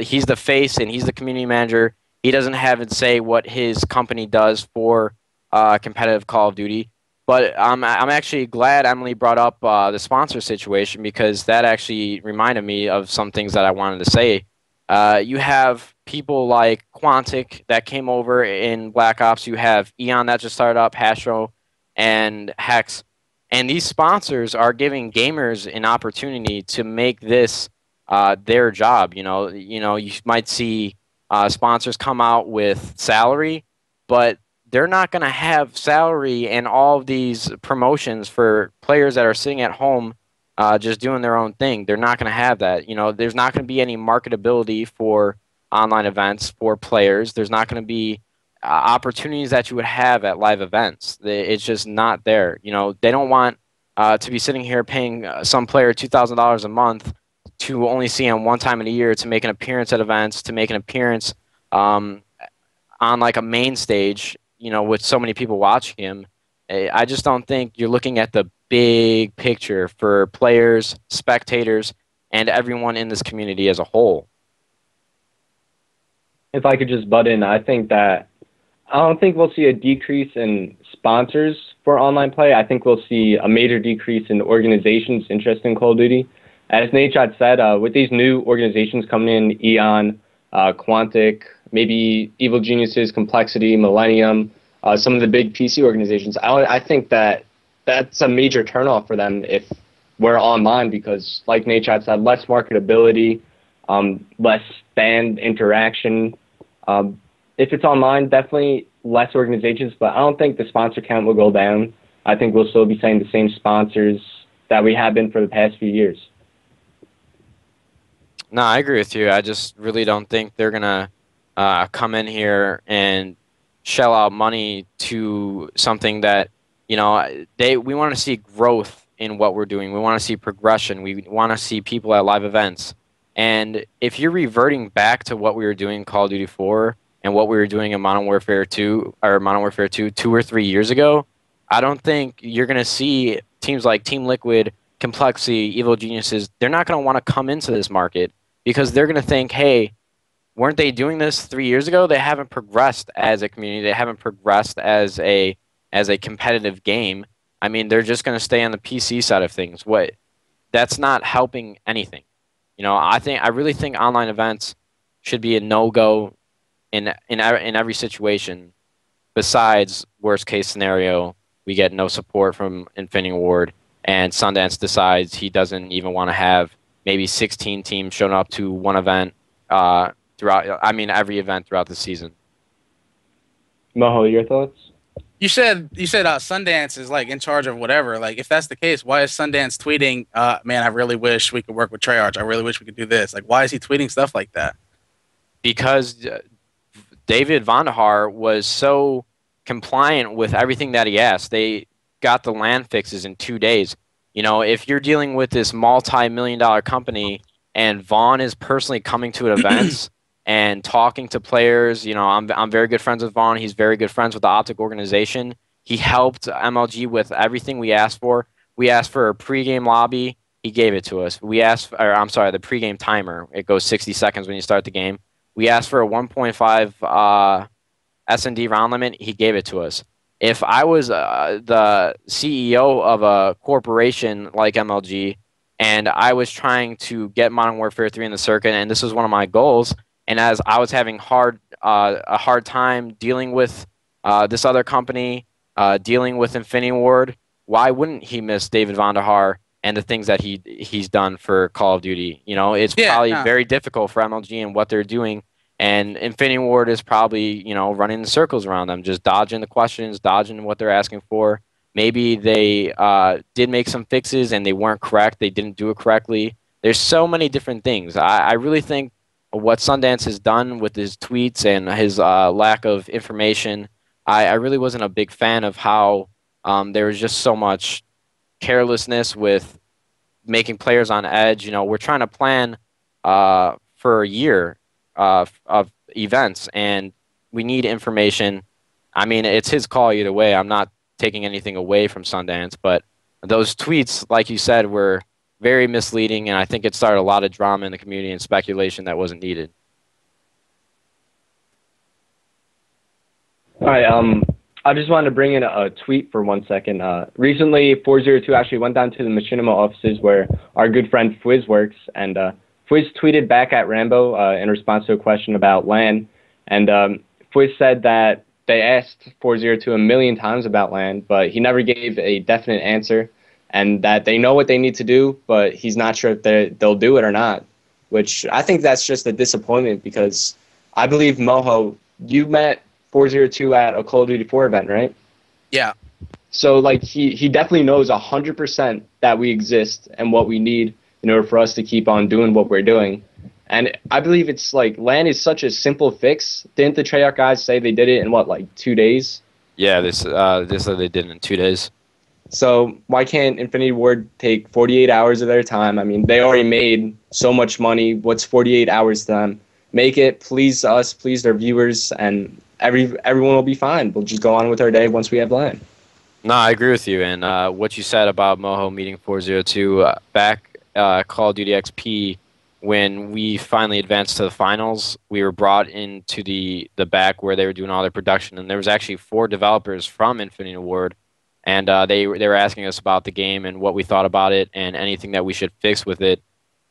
he's the face and he's the community manager, he doesn't have it say what his company does for competitive Call of Duty. But I'm actually glad Emily brought up the sponsor situation, because that actually reminded me of some things that I wanted to say. You have people like Quantic that came over in Black Ops. You have Eon that just started up, Hastro, and Hex. And these sponsors are giving gamers an opportunity to make this their job. You might see sponsors come out with salary, but they're not going to have salary and all of these promotions for players that are sitting at home just doing their own thing. They're not going to have that. There's not going to be any marketability for online events for players. There's not going to be opportunities that you would have at live events. It's just not there. They don't want to be sitting here paying some player $2,000 a month to only see him one time in a year to make an appearance at events, to make an appearance on like a main stage, with so many people watching him. I just don't think you're looking at the big picture for players, spectators, and everyone in this community as a whole. If I could just butt in, I don't think we'll see a decrease in sponsors for online play. I think we'll see a major decrease in organizations interested in Call of Duty. As NaDeShot said, with these new organizations coming in, Eon, Quantic, maybe Evil Geniuses, Complexity, Millennium, some of the big PC organizations, I think that's a major turnoff for them if we're online, because, like NaDeShot said, less marketability, less fan interaction. If it's online, definitely less organizations, but I don't think the sponsor count will go down. I think we'll still be saying the same sponsors that we have been for the past few years. No, I agree with you. I just really don't think they're going to come in here and shell out money to something that, we want to see growth in what we're doing. We want to see progression. We want to see people at live events. And if you're reverting back to what we were doing in Call of Duty 4 and what we were doing in Modern Warfare 2 2 or 3 years ago, I don't think you're going to see teams like Team Liquid, Complexity, Evil Geniuses. They're not going to want to come into this market because they're going to think, hey, weren't they doing this 3 years ago? They haven't progressed as a community. They haven't progressed as a competitive game. I mean, they're just going to stay on the PC side of things. That's not helping anything. I really think online events should be a no-go in every situation. Besides, worst case scenario, we get no support from Infinity Ward, and Sundance decides he doesn't even want to have maybe 16 teams showing up to one event every event throughout the season. Moho, your thoughts? You said Sundance is like in charge of whatever. Like, if that's the case, why is Sundance tweeting, man, I really wish we could work with Treyarch. I really wish we could do this. Like, why is he tweeting stuff like that? Because David Vandahar was so compliant with everything that he asked. They got the LAN fixes in 2 days. You know, if you're dealing with this multi-million-dollar company and Vaughn is personally coming to events and talking to players, you know, I'm very good friends with Vaughn. He's very good friends with the Optic organization. He helped MLG with everything we asked for. We asked for a pregame lobby. He gave it to us. We asked, or I'm sorry, the pregame timer. It goes 60 seconds when you start the game. We asked for a 1.5 S&D round limit. He gave it to us. If I was the CEO of a corporation like MLG and I was trying to get Modern Warfare 3 in the circuit, and this was one of my goals, and as I was having a hard time dealing with this other company, dealing with Infinity Ward, why wouldn't he miss David Vandahar and the things that he's done for Call of Duty? You know, it's probably very difficult for MLG and what they're doing. And Infinity Ward is probably, you know, running in circles around them, just dodging the questions, dodging what they're asking for. Maybe they did make some fixes and they weren't correct. They didn't do it correctly. There's so many different things. I really think what Sundance has done with his tweets and his lack of information, I really wasn't a big fan of how there was just so much carelessness with making players on edge. You know, we're trying to plan for a year of events, and we need information. I mean, it's his call either way. I'm not taking anything away from Sundance, but those tweets, like you said, were very misleading, and I think it started a lot of drama in the community and speculation that wasn't needed. All right, I just wanted to bring in a tweet for 1 second. Recently, 402 actually went down to the Machinima offices where our good friend Fwiz works, and Fwiz tweeted back at Rambo in response to a question about LAN, and Fwiz said that they asked 402 a million times about LAN, but he never gave a definite answer, and that they know what they need to do, but he's not sure if they'll do it or not, which I think that's just a disappointment because I believe, Moho, you met 402 at a Call of Duty 4 event, right? Yeah. So, like, he definitely knows 100% that we exist and what we need in order for us to keep on doing what we're doing. And I believe it's like LAN is such a simple fix. Didn't the Treyarch guys say they did it in, what, like 2 days? Yeah, they said they did it in 2 days. So why can't Infinity Ward take 48 hours of their time? I mean, they already made so much money. What's 48 hours to them? Make it please us, please their viewers, and everyone will be fine. We'll just go on with our day once we have LAN. No, I agree with you. And what you said about Moho meeting 402 back Call of Duty XP, when we finally advanced to the finals, we were brought into the back where they were doing all their production, and there was actually 4 developers from Infinity Ward, and they were asking us about the game and what we thought about it and anything that we should fix with it.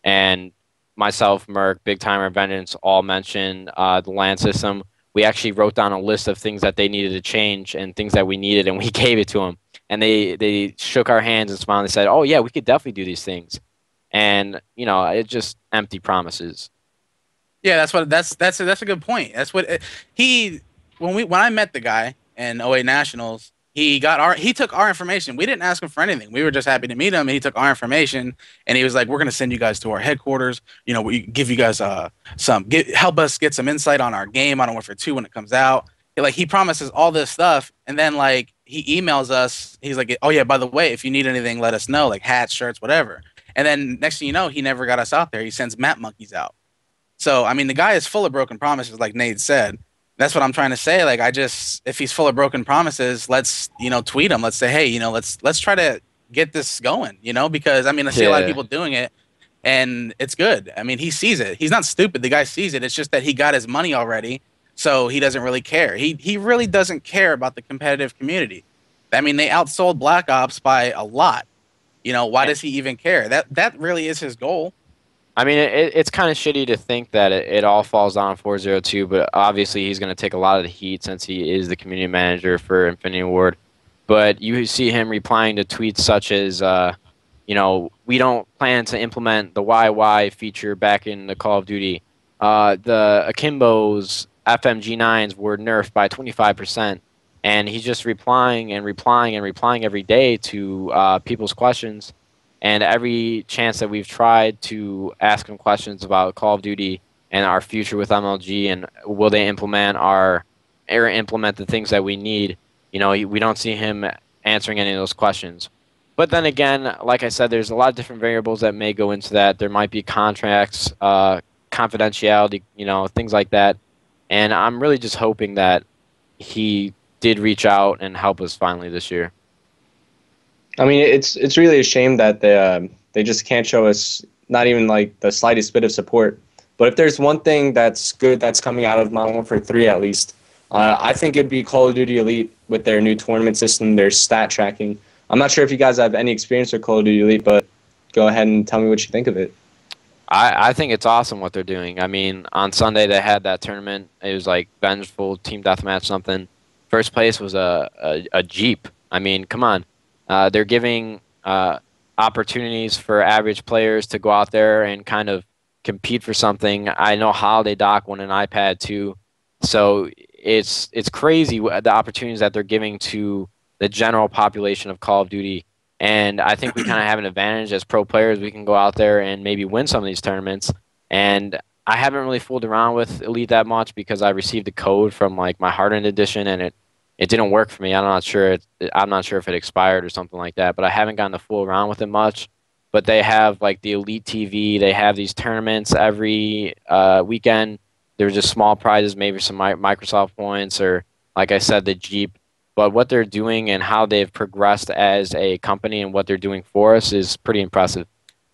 And myself, Merc, Big Timer, Vengeance all mentioned the LAN system. We actually wrote down a list of things that they needed to change and things that we needed, and we gave it to them. And they shook our hands and smiled and said, "Oh yeah, we could definitely do these things." And you know, it's just empty promises. Yeah, that's a good point. That's what when I met the guy in 08 Nationals, he took our information. We didn't ask him for anything. We were just happy to meet him, and he took our information, and he was like, "We're gonna send you guys to our headquarters. You know, we give you guys help us get some insight on our game, Modern Warfare 2 when it comes out." He promises all this stuff, and then like he emails us. He's like, "Oh yeah, by the way, if you need anything, let us know, like hats, shirts, whatever." And then next thing you know, he never got us out there. He sends map monkeys out. So I mean, the guy is full of broken promises, like Nate said. That's what I'm trying to say. Like, if he's full of broken promises, let's, tweet him. Let's say, hey, let's try to get this going, because I mean, I see a lot of people doing it and it's good. I mean, he sees it. He's not stupid. The guy sees it. It's just that he got his money already. So he doesn't really care. He really doesn't care about the competitive community. I mean, they outsold Black Ops by a lot. Why does he even care? That really is his goal. I mean, it's kind of shitty to think that it all falls down on 402, but obviously he's going to take a lot of the heat since he is the community manager for Infinity Ward. But you see him replying to tweets such as, we don't plan to implement the YY feature back in the Call of Duty. The Akimbo's FMG9s were nerfed by 25%. And he's just replying and replying and replying every day to people's questions. And every chance that we've tried to ask him questions about Call of Duty, and our future with MLG, and will they implement the things that we need? You know, we don't see him answering any of those questions. But then again, like I said, there's a lot of different variables that may go into that. There might be contracts, confidentiality, you know, things like that. And I'm really just hoping that he did reach out and help us finally this year. I mean, it's really a shame that they just can't show us not even like the slightest bit of support. But if there's one thing that's good that's coming out of Modern Warfare 3 at least, I think it'd be Call of Duty Elite with their new tournament system, their stat tracking. I'm not sure if you guys have any experience with Call of Duty Elite, but go ahead and tell me what you think of it. I think it's awesome what they're doing. I mean, on Sunday they had that tournament. It was like vengeful team deathmatch something. First place was a Jeep. I mean, come on. They're giving opportunities for average players to go out there and kind of compete for something. I know Holiday Doc won an iPad too. So it's crazy the opportunities that they're giving to the general population of Call of Duty. And I think we kind of have an advantage as pro players. We can go out there and maybe win some of these tournaments. And I haven't really fooled around with Elite that much because I received a code from like my Hardened edition, and it didn't work for me. I'm not sure if it expired or something like that. But I haven't gotten to fool around with it much. But they have like the Elite TV. They have these tournaments every weekend. There's just small prizes, maybe some Microsoft points, or like I said, the Jeep. But what they're doing and how they've progressed as a company and what they're doing for us is pretty impressive.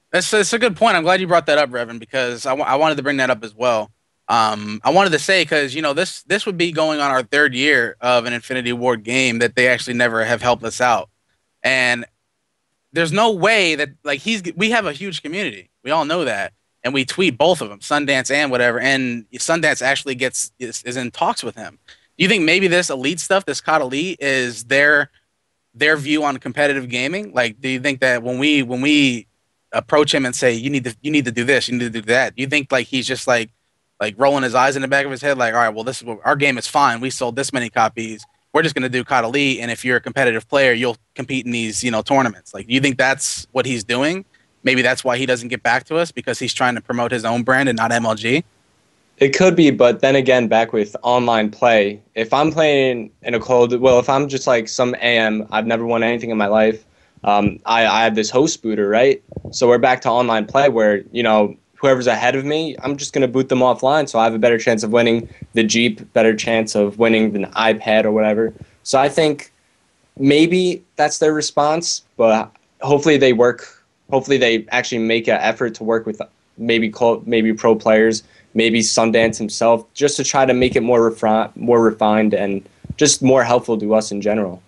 That's a good point. I'm glad you brought that up, RevaN, because I wanted to bring that up as well. I wanted to say, because, you know, this would be going on our third year of an Infinity Ward game that they actually never have helped us out. And there's no way that, like, we have a huge community. We all know that. And we tweet both of them, Sundance and whatever. And Sundance actually is in talks with him. Do you think maybe this Elite stuff, this COD Elite, is their view on competitive gaming? Like, do you think that when we approach him and say you need to do this, you need to do that, do you think like he's just like rolling his eyes in the back of his head, like, all right, well, this is what our game is fine. We sold this many copies. We're just gonna do COD Elite, and if you're a competitive player, you'll compete in these, you know, tournaments. Like, do you think that's what he's doing? Maybe that's why he doesn't get back to us, because he's trying to promote his own brand and not MLG. It could be, but then again, back with online play, if I'm playing in a if I'm just like some AM, I've never won anything in my life, I have this host booter, right? So we're back to online play where, you know, whoever's ahead of me, I'm just going to boot them offline, so I have a better chance of winning the Jeep, better chance of winning the iPad or whatever. So I think maybe that's their response, but hopefully they actually make an effort to work with maybe pro players, maybe Sundance himself, just to try to make it more refined and just more helpful to us in general.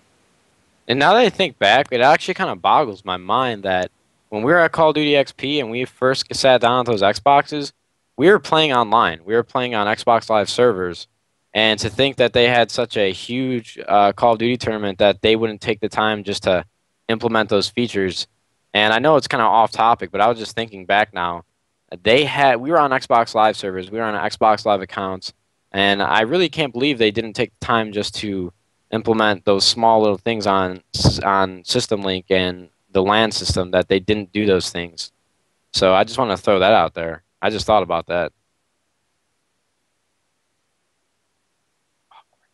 And now that I think back, it actually kind of boggles my mind that when we were at Call of Duty XP and we first sat down at those Xboxes, we were playing online. We were playing on Xbox Live servers. And to think that they had such a huge Call of Duty tournament that they wouldn't take the time just to implement those features. And I know it's kind of off topic, but I was just thinking back now. We were on Xbox Live servers, we were on Xbox Live accounts, and I really can't believe they didn't take the time just to implement those small little things on System Link and the LAN system, that they didn't do those things. So I just want to throw that out there. I just thought about that.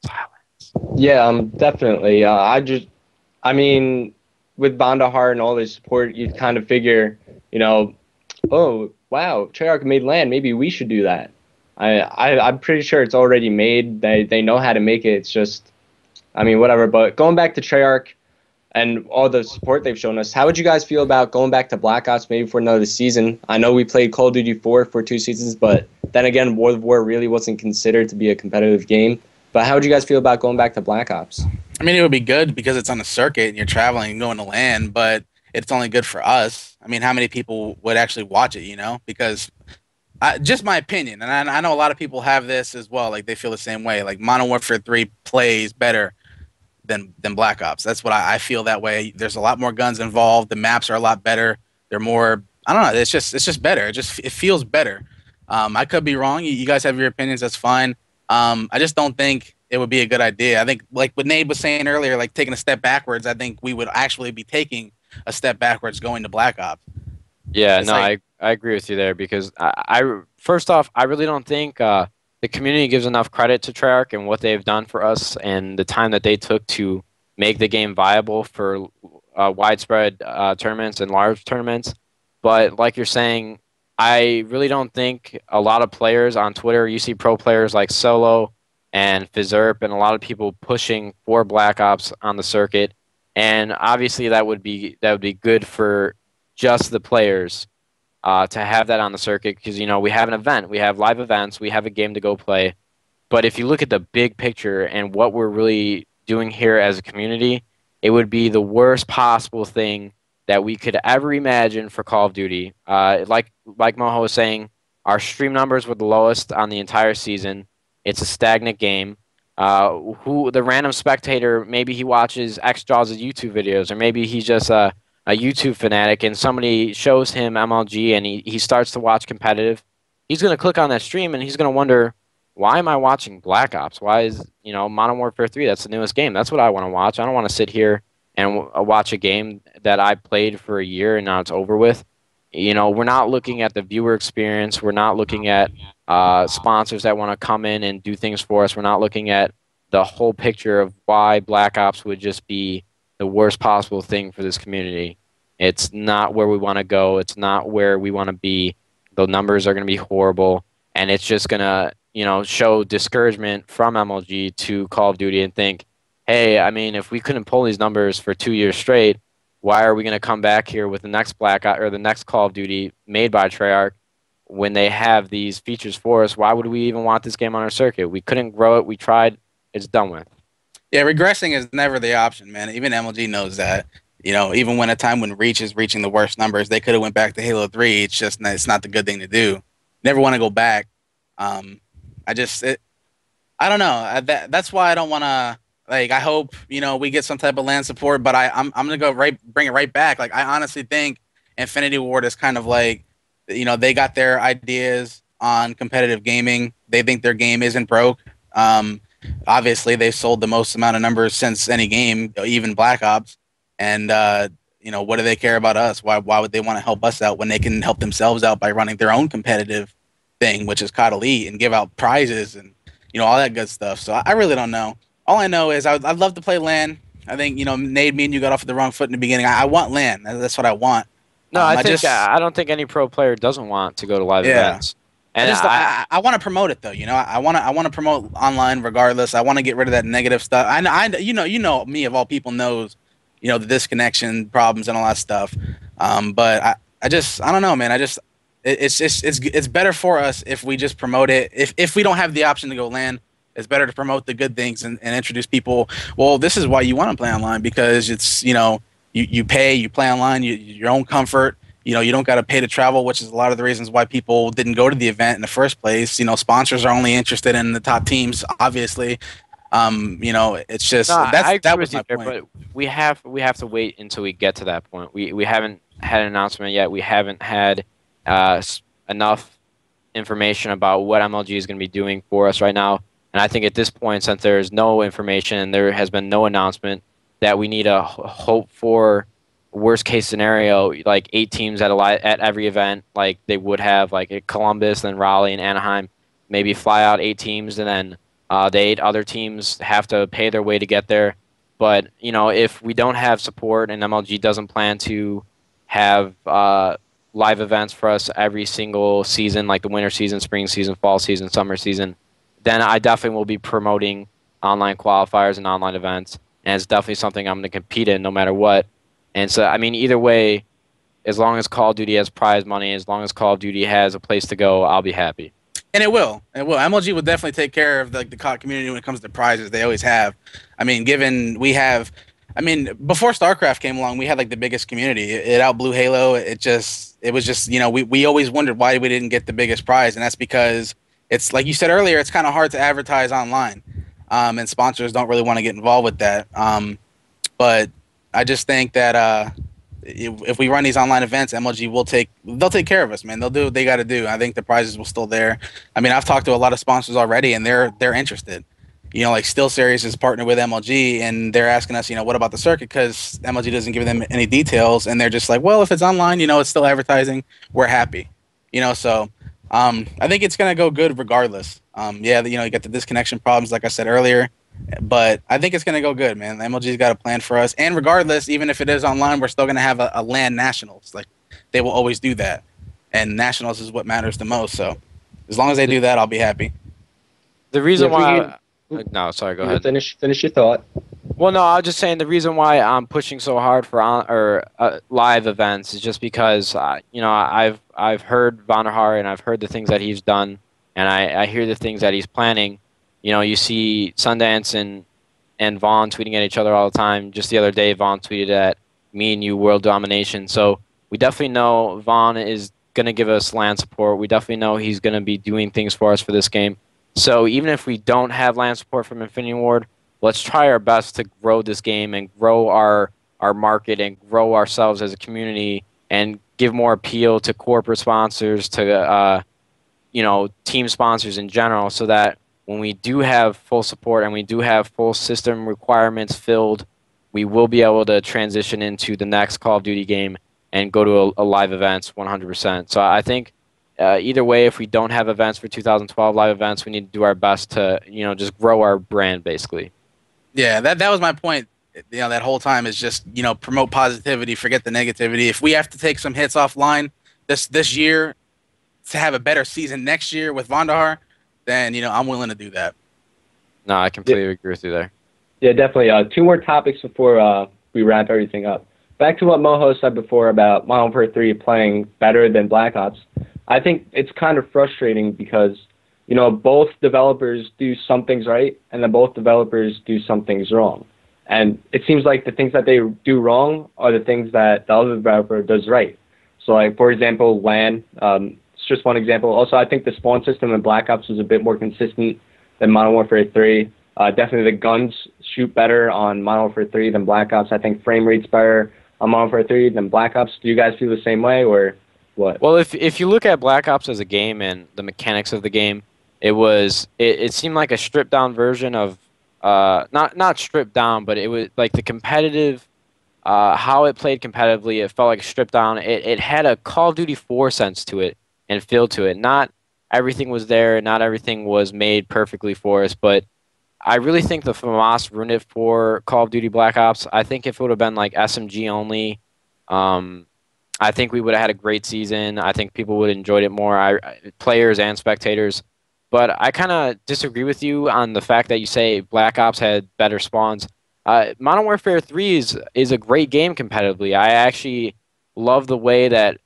Silence. Yeah, definitely. I mean, with Bandahar and all this support, you kind of figure, you know, oh, wow, Treyarch made LAN, maybe we should do that. I'm pretty sure it's already made. They know how to make it. It's just, I mean, whatever. But going back to Treyarch and all the support they've shown us, how would you guys feel about going back to Black Ops maybe for another season? I know we played Call of Duty 4 for 2 seasons, but then again, World of War really wasn't considered to be a competitive game. But how would you guys feel about going back to Black Ops? I mean, it would be good because it's on a circuit and you're traveling and going to LAN, but it's only good for us. I mean, how many people would actually watch it, you know? Because just my opinion, and I know a lot of people have this as well, like they feel the same way. Like Modern Warfare 3 plays better than Black Ops. That's what I feel that way. There's a lot more guns involved. The maps are a lot better. They're more, I don't know, it's just better. It feels better. I could be wrong. You guys have your opinions, that's fine. I just don't think it would be a good idea. I think, like what Nate was saying earlier, like taking a step backwards, I think we would actually be taking a step backwards going to Black Ops. Yeah, no, I agree with you there, because first off, I really don't think the community gives enough credit to Treyarch and what they've done for us and the time that they took to make the game viable for widespread tournaments and large tournaments. But like you're saying, I really don't think a lot of players on Twitter, you see pro players like Solo and FizzUrp and a lot of people pushing for Black Ops on the circuit. And obviously that would be good for just the players to have that on the circuit because, you know, we have an event, we have live events, we have a game to go play. But if you look at the big picture and what we're really doing here as a community, it would be the worst possible thing that we could ever imagine for Call of Duty. Like Moho was saying, our stream numbers were the lowest on the entire season. It's a stagnant game. The random spectator, maybe he watches XJaw's YouTube videos, or maybe he's just a YouTube fanatic, and somebody shows him MLG, and he starts to watch competitive. He's going to click on that stream, and he's going to wonder, why am I watching Black Ops? Why is, you know, Modern Warfare 3, that's the newest game. That's what I want to watch. I don't want to sit here and watch a game that I played for a year and now it's over with. You know, we're not looking at the viewer experience. We're not looking at sponsors that want to come in and do things for us. We're not looking at the whole picture of why Black Ops would just be the worst possible thing for this community. It's not where we want to go. It's not where we want to be. The numbers are going to be horrible, and it's just going to, you know, show discouragement from MLG to Call of Duty and think, hey, I mean, if we couldn't pull these numbers for 2 years straight, why are we going to come back here with the next Black Ops or the next Call of Duty made by Treyarch when they have these features for us? Why would we even want this game on our circuit? We couldn't grow it. We tried. It's done with. Yeah, regressing is never the option, man. Even MLG knows that. You know, even when a time when Reach is reaching the worst numbers, they could have went back to Halo 3. It's just it's not the good thing to do. Never want to go back. I don't know. That's why I don't want to. Like, I hope, you know, we get some type of land support, but I'm gonna bring it right back. Like, I honestly think Infinity Ward is kind of like, you know, they got their ideas on competitive gaming. They think their game isn't broke. Obviously, they've sold the most amount of numbers since any game, even Black Ops. And you know, what do they care about us? Why would they want to help us out when they can help themselves out by running their own competitive thing, which is COD Elite, and give out prizes and, you know, all that good stuff. So I really don't know. All I know is I'd love to play LAN. I think, you know, Nade, me and you got off the wrong foot in the beginning. I want LAN. That's what I want. No, I don't think any pro player doesn't want to go to live events. And I want to promote it though. You know, I want to promote online regardless. I want to get rid of that negative stuff. You know me of all people knows, you know, the disconnection problems and all that stuff. But I don't know, man. It's better for us if we just promote it. If we don't have the option to go LAN, it's better to promote the good things and introduce people. Well, this is why you want to play online, because it's, you know, you pay, you play online, your own comfort. You know, you don't got to pay to travel, which is a lot of the reasons why people didn't go to the event in the first place. You know, sponsors are only interested in the top teams, obviously. You know, it's just that was my point. But we have to wait until we get to that point. We haven't had an announcement yet. We haven't had enough information about what MLG is going to be doing for us right now. And I think at this point, since there is no information and there has been no announcement, that we need to hope for worst case scenario, like 8 teams at every event, like they would have, like at Columbus, then Raleigh and Anaheim, maybe fly out 8 teams, and then the 8 other teams have to pay their way to get there. But, you know, if we don't have support and MLG doesn't plan to have live events for us every single season, like the winter season, spring season, fall season, summer season, then I definitely will be promoting online qualifiers and online events. And it's definitely something I'm going to compete in no matter what. And so, I mean, either way, as long as Call of Duty has prize money, as long as Call of Duty has a place to go, I'll be happy. And it will. MLG will definitely take care of the COD community when it comes to prizes. They always have. I mean, before StarCraft came along, we had like the biggest community. It outblew Halo. It was just, you know, we always wondered why we didn't get the biggest prize. And that's because it's, like you said earlier, it's kind of hard to advertise online. And sponsors don't really want to get involved with that. But I just think that if we run these online events, MLG they'll take care of us, man. They'll do what they got to do. I think the prizes will still there. I mean, I've talked to a lot of sponsors already, and they're interested. You know, like SteelSeries is partnered with MLG, and they're asking us, you know, what about the circuit? Because MLG doesn't give them any details, and they're just like, well, if it's online, you know, it's still advertising. We're happy. You know, so I think it's gonna go good regardless. Yeah, you get the disconnection problems, like I said earlier, but I think it's gonna go good, man. The MLG's got a plan for us, and regardless, even if it is online, we're still gonna have a LAN nationals. Like they will always do that, and nationals is what matters the most. So as long as they do that, I'll be happy. The reason Yeah, why... No, sorry, go ahead. Finish your thought. Well, no, I was just saying the reason why I'm pushing so hard for live events is just because I've heard Vonderhaar and I've heard the things that he's done, and I hear the things that he's planning. You see Sundance and Vaughn tweeting at each other all the time. Just the other day, Vaughn tweeted at me and you world domination. So we definitely know Vaughn is going to give us LAN support. We definitely know he's going to be doing things for us for this game. So even if we don't have LAN support from Infinity Ward, let's try our best to grow this game and grow our market and grow ourselves as a community and give more appeal to corporate sponsors, to team sponsors in general, so that when we do have full support and we do have full system requirements filled, we will be able to transition into the next Call of Duty game and go to a live events 100%. So I think either way, if we don't have events for 2012 live events, we need to do our best to just grow our brand basically. Yeah, that was my point. That whole time is just promote positivity, forget the negativity. If we have to take some hits offline this year to have a better season next year with Vonderhaar, then I'm willing to do that. No, I completely agree with you there. Yeah, definitely. Two more topics before we wrap everything up. Back to what Moho said before about Modern Warfare 3 playing better than Black Ops. I think it's kind of frustrating because both developers do some things right, and then both developers do some things wrong. And it seems like the things that they do wrong are the things that the other developer does right. So, like, for example, LAN, it's just one example. Also, I think the spawn system in Black Ops was a bit more consistent than Modern Warfare 3. Definitely the guns shoot better on Modern Warfare 3 than Black Ops. I think frame rate's better on Modern Warfare 3 than Black Ops. Do you guys feel the same way, or what? Well, if you look at Black Ops as a game and the mechanics of the game, it seemed like a stripped down version of not stripped down, but it was like the competitive how it played competitively. It felt like stripped down. It had a Call of Duty 4 sense to it and feel to it. Not everything was there, not everything was made perfectly for us, but I really think the FAMAS ruined it for Call of Duty Black Ops. I think if it would have been like SMG only, I think we would have had a great season. I think people would have enjoyed it more, players and spectators. But I kind of disagree with you on the fact that you say Black Ops had better spawns. Modern Warfare 3 is a great game competitively. I actually love the way that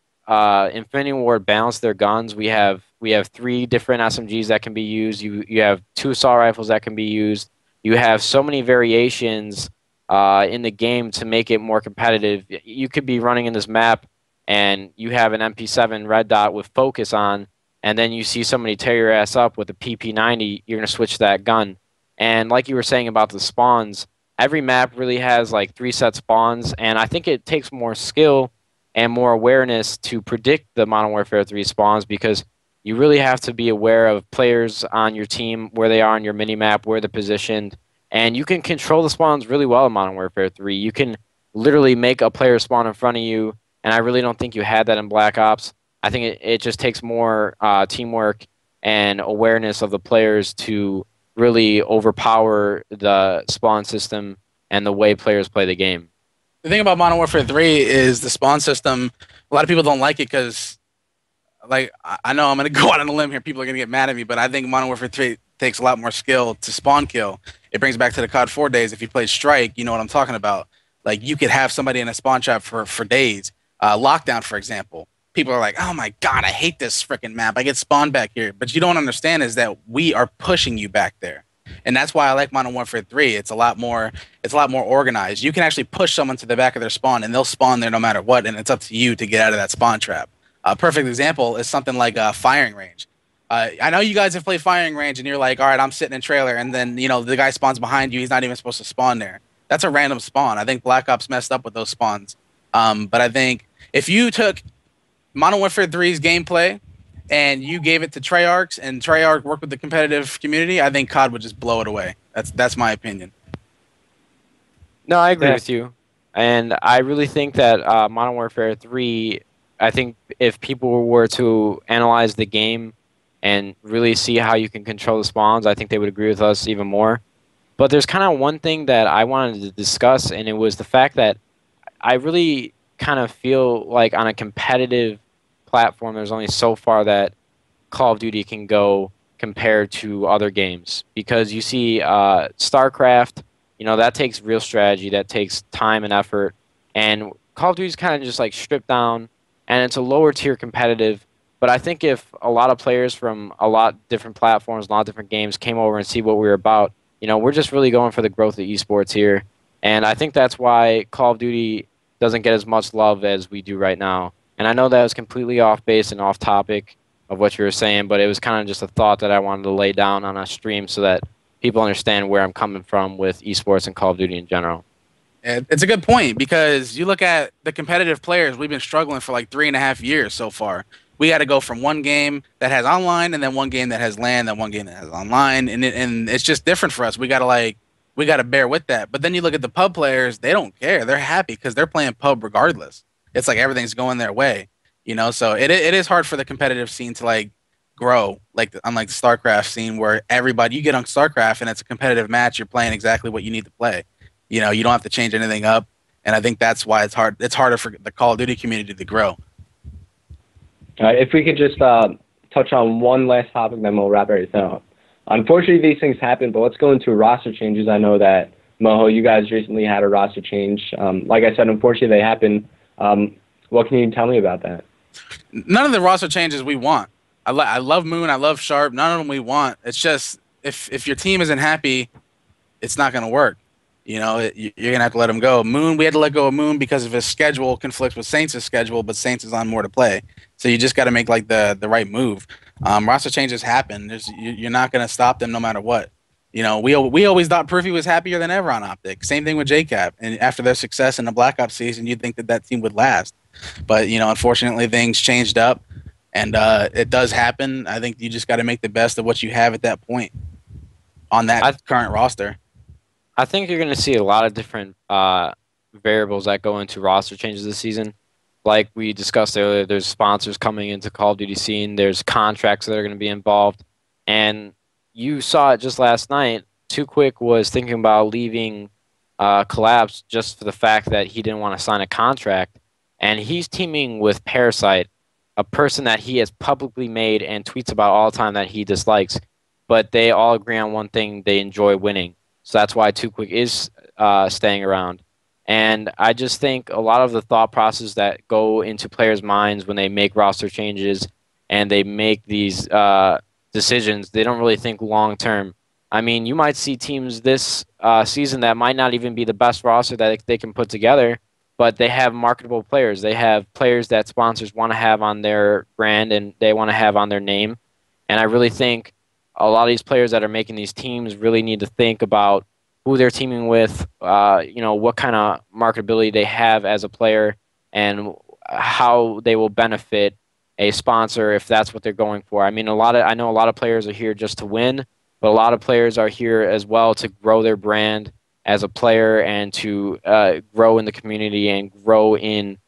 Infinity Ward balanced their guns. We have 3 different SMGs that can be used. You have 2 assault rifles that can be used. You have so many variations in the game to make it more competitive. You could be running in this map and you have an MP7 red dot with focus on, and then you see somebody tear your ass up with a PP90, you're going to switch that gun. And like you were saying about the spawns, every map really has like 3 set spawns, and I think it takes more skill and more awareness to predict the Modern Warfare 3 spawns, because you really have to be aware of players on your team, where they are on your minimap, where they're positioned, and you can control the spawns really well in Modern Warfare 3. You can literally make a player spawn in front of you, and I really don't think you had that in Black Ops. I think it just takes more teamwork and awareness of the players to really overpower the spawn system and the way players play the game. The thing about Modern Warfare 3 is the spawn system. A lot of people don't like it because, like, I know I'm going to go out on a limb here. People are going to get mad at me, but I think Modern Warfare 3 takes a lot more skill to spawn kill. It brings back to the COD 4 days. If you played Strike, you know what I'm talking about. Like, you could have somebody in a spawn trap for days. Lockdown, for example. People are like, oh my God, I hate this freaking map. I get spawned back here. But you don't understand is that we are pushing you back there. And that's why I like Modern Warfare 3. It's a lot more organized. You can actually push someone to the back of their spawn and they'll spawn there no matter what, and it's up to you to get out of that spawn trap. A perfect example is something like firing range. I know you guys have played firing range and you're like, all right, I'm sitting in trailer, and then the guy spawns behind you. He's not even supposed to spawn there. That's a random spawn. I think Black Ops messed up with those spawns. But I think if you took Modern Warfare 3's gameplay and you gave it to Treyarch, and Treyarch worked with the competitive community, I think COD would just blow it away. That's my opinion. No, I agree with you. And I really think that Modern Warfare 3 I think if people were to analyze the game and really see how you can control the spawns, I think they would agree with us even more. But there's kind of one thing that I wanted to discuss, and it was the fact that I really kind of feel like on a competitive platform, there's only so far that Call of Duty can go compared to other games. Because you see StarCraft, that takes real strategy, that takes time and effort. And Call of Duty is kind of just like stripped down, and it's a lower tier competitive. But I think if a lot of players from a lot different platforms, a lot of different games came over and see what we were about, we're just really going for the growth of esports here. And I think that's why Call of Duty doesn't get as much love as we do right now. And I know that was completely off base and off topic of what you were saying, but it was kind of just a thought that I wanted to lay down on a stream so that people understand where I'm coming from with esports and Call of Duty in general. It's a good point, because you look at the competitive players, we've been struggling for like 3.5 years so far. We had to go from one game that has online, and then one game that has LAN, then one game that has online, and it's just different for us. We gotta bear with that. But then you look at the pub players; they don't care. They're happy because they're playing pub regardless. It's like everything's going their way, So it is hard for the competitive scene to like grow, like unlike the StarCraft scene where you get on StarCraft and it's a competitive match. You're playing exactly what you need to play. You don't have to change anything up, and I think that's why it's hard. It's harder for the Call of Duty community to grow. If we could just touch on one last topic, then we'll wrap everything up. Unfortunately, these things happen, but let's go into roster changes. I know that, Moho, you guys recently had a roster change. Like I said, unfortunately, they happen. What can you tell me about that? None of the roster changes we want. I love Moon. I love Sharp. None of them we want. It's just if your team isn't happy, it's not going to work. You're going to have to let him go. Moon, we had to let go of Moon because of his schedule conflicts with Saints' schedule, but Saints is on more to play. So you just got to make like the right move. Roster changes happen. You're not going to stop them no matter what. We always thought Privy was happier than ever on Optic. Same thing with JCap. And after their success in the Black Ops season, you'd think that team would last. But, unfortunately, things changed up, and it does happen. I think you just got to make the best of what you have at that point on that current roster. I think you're going to see a lot of different variables that go into roster changes this season. Like we discussed earlier, there's sponsors coming into Call of Duty scene. There's contracts that are going to be involved. And you saw it just last night. Too Quick was thinking about leaving Collapse just for the fact that he didn't want to sign a contract. And he's teaming with Parasite, a person that he has publicly made and tweets about all the time that he dislikes. But they all agree on one thing: they enjoy winning. So that's why Too Quick is staying around. And I just think a lot of the thought process that go into players' minds when they make roster changes and they make these decisions, they don't really think long-term. I mean, you might see teams this season that might not even be the best roster that they can put together, but they have marketable players. They have players that sponsors want to have on their brand and they want to have on their name. And I really think a lot of these players that are making these teams really need to think about who they're teaming with, what kind of marketability they have as a player, and how they will benefit a sponsor if that's what they're going for. I mean, I know a lot of players are here just to win, but a lot of players are here as well to grow their brand as a player and to grow in the community and grow in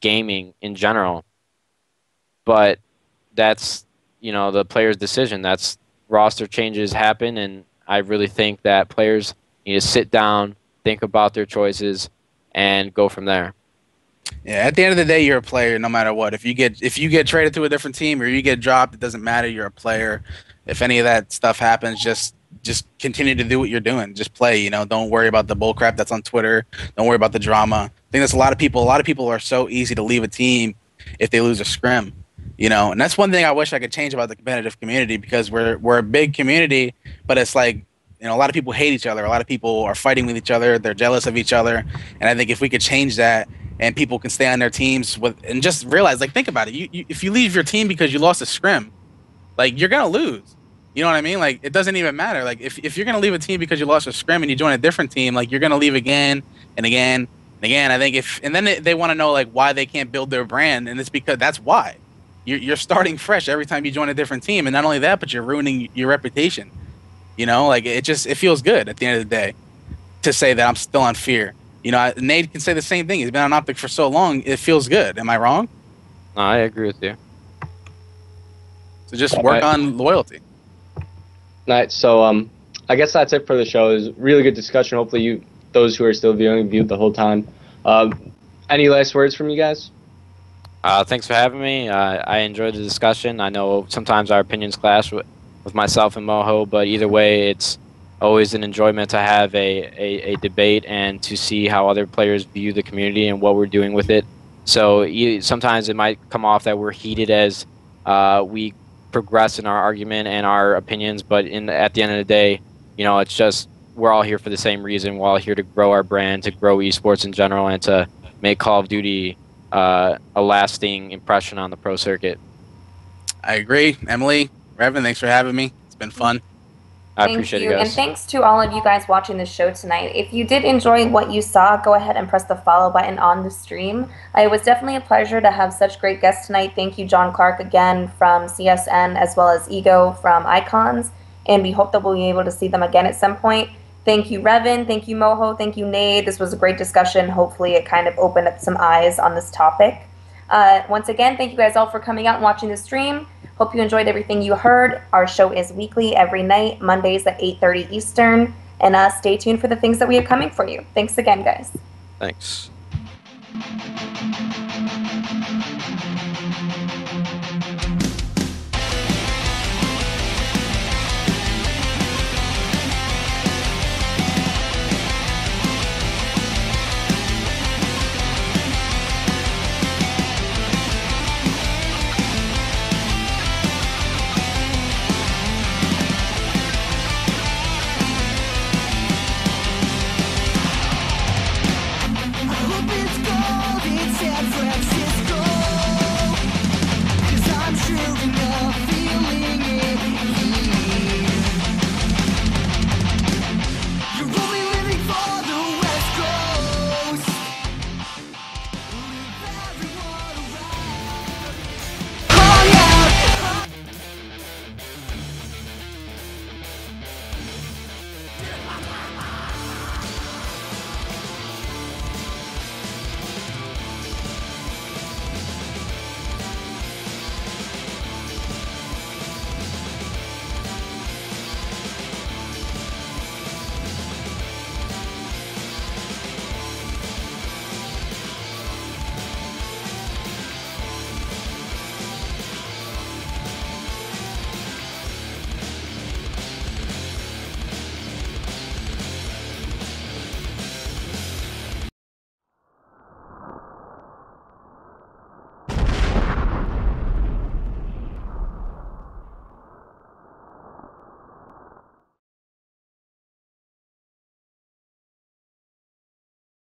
gaming in general. But that's the player's decision. That's roster changes happen, and I really think that players need to sit down, think about their choices, and go from there. Yeah, at the end of the day, you're a player no matter what. If you get traded to a different team or you get dropped, it doesn't matter. You're a player. If any of that stuff happens, just continue to do what you're doing. Just play. Don't worry about the bull crap that's on Twitter. Don't worry about the drama. I think that's a lot of people. A lot of people are so easy to leave a team if they lose a scrim. And that's one thing I wish I could change about the competitive community, because we're a big community, but it's like, a lot of people hate each other. A lot of people are fighting with each other. They're jealous of each other. And I think if we could change that and people can stay on their teams and just realize, like, think about it. If you leave your team because you lost a scrim, like, you're going to lose. You know what I mean? Like, it doesn't even matter. Like, if you're going to leave a team because you lost a scrim and you join a different team, like, you're going to leave again and again and again. I think and then they want to know, like, why they can't build their brand. And it's because that's why. You're starting fresh every time you join a different team, and not only that, but you're ruining your reputation. Like, it feels good at the end of the day to say that I'm still on Fear. Nate can say the same thing. He's been on Optic for so long. It feels good. Am I wrong? No, I agree with you. So just work on loyalty. Nice. So I guess that's it for the show. It was a really good discussion. Hopefully those who are still viewed the whole time. Any last words from you guys? Thanks for having me. I enjoyed the discussion. I know sometimes our opinions clash with myself and Moho, but either way, it's always an enjoyment to have a debate and to see how other players view the community and what we're doing with it. So sometimes it might come off that we're heated as we progress in our argument and our opinions, but at the end of the day, it's just we're all here for the same reason. We're all here to grow our brand, to grow esports in general, and to make Call of Duty a lasting impression on the pro circuit. I agree. Emily, RevaN, thanks for having me. It's been fun. I appreciate it, guys. And thanks to all of you guys watching the show tonight. If you did enjoy what you saw, go ahead and press the follow button on the stream. It was definitely a pleasure to have such great guests tonight. Thank you, John Clark, again from CSN, as well as Ego from Icons. And we hope that we'll be able to see them again at some point. Thank you, RevaN. Thank you, Moho. Thank you, Nade. This was a great discussion. Hopefully it kind of opened up some eyes on this topic. Once again, thank you guys all for coming out and watching the stream. Hope you enjoyed everything you heard. Our show is weekly, every night, Mondays at 8:30 Eastern. And stay tuned for the things that we have coming for you. Thanks again, guys. Thanks.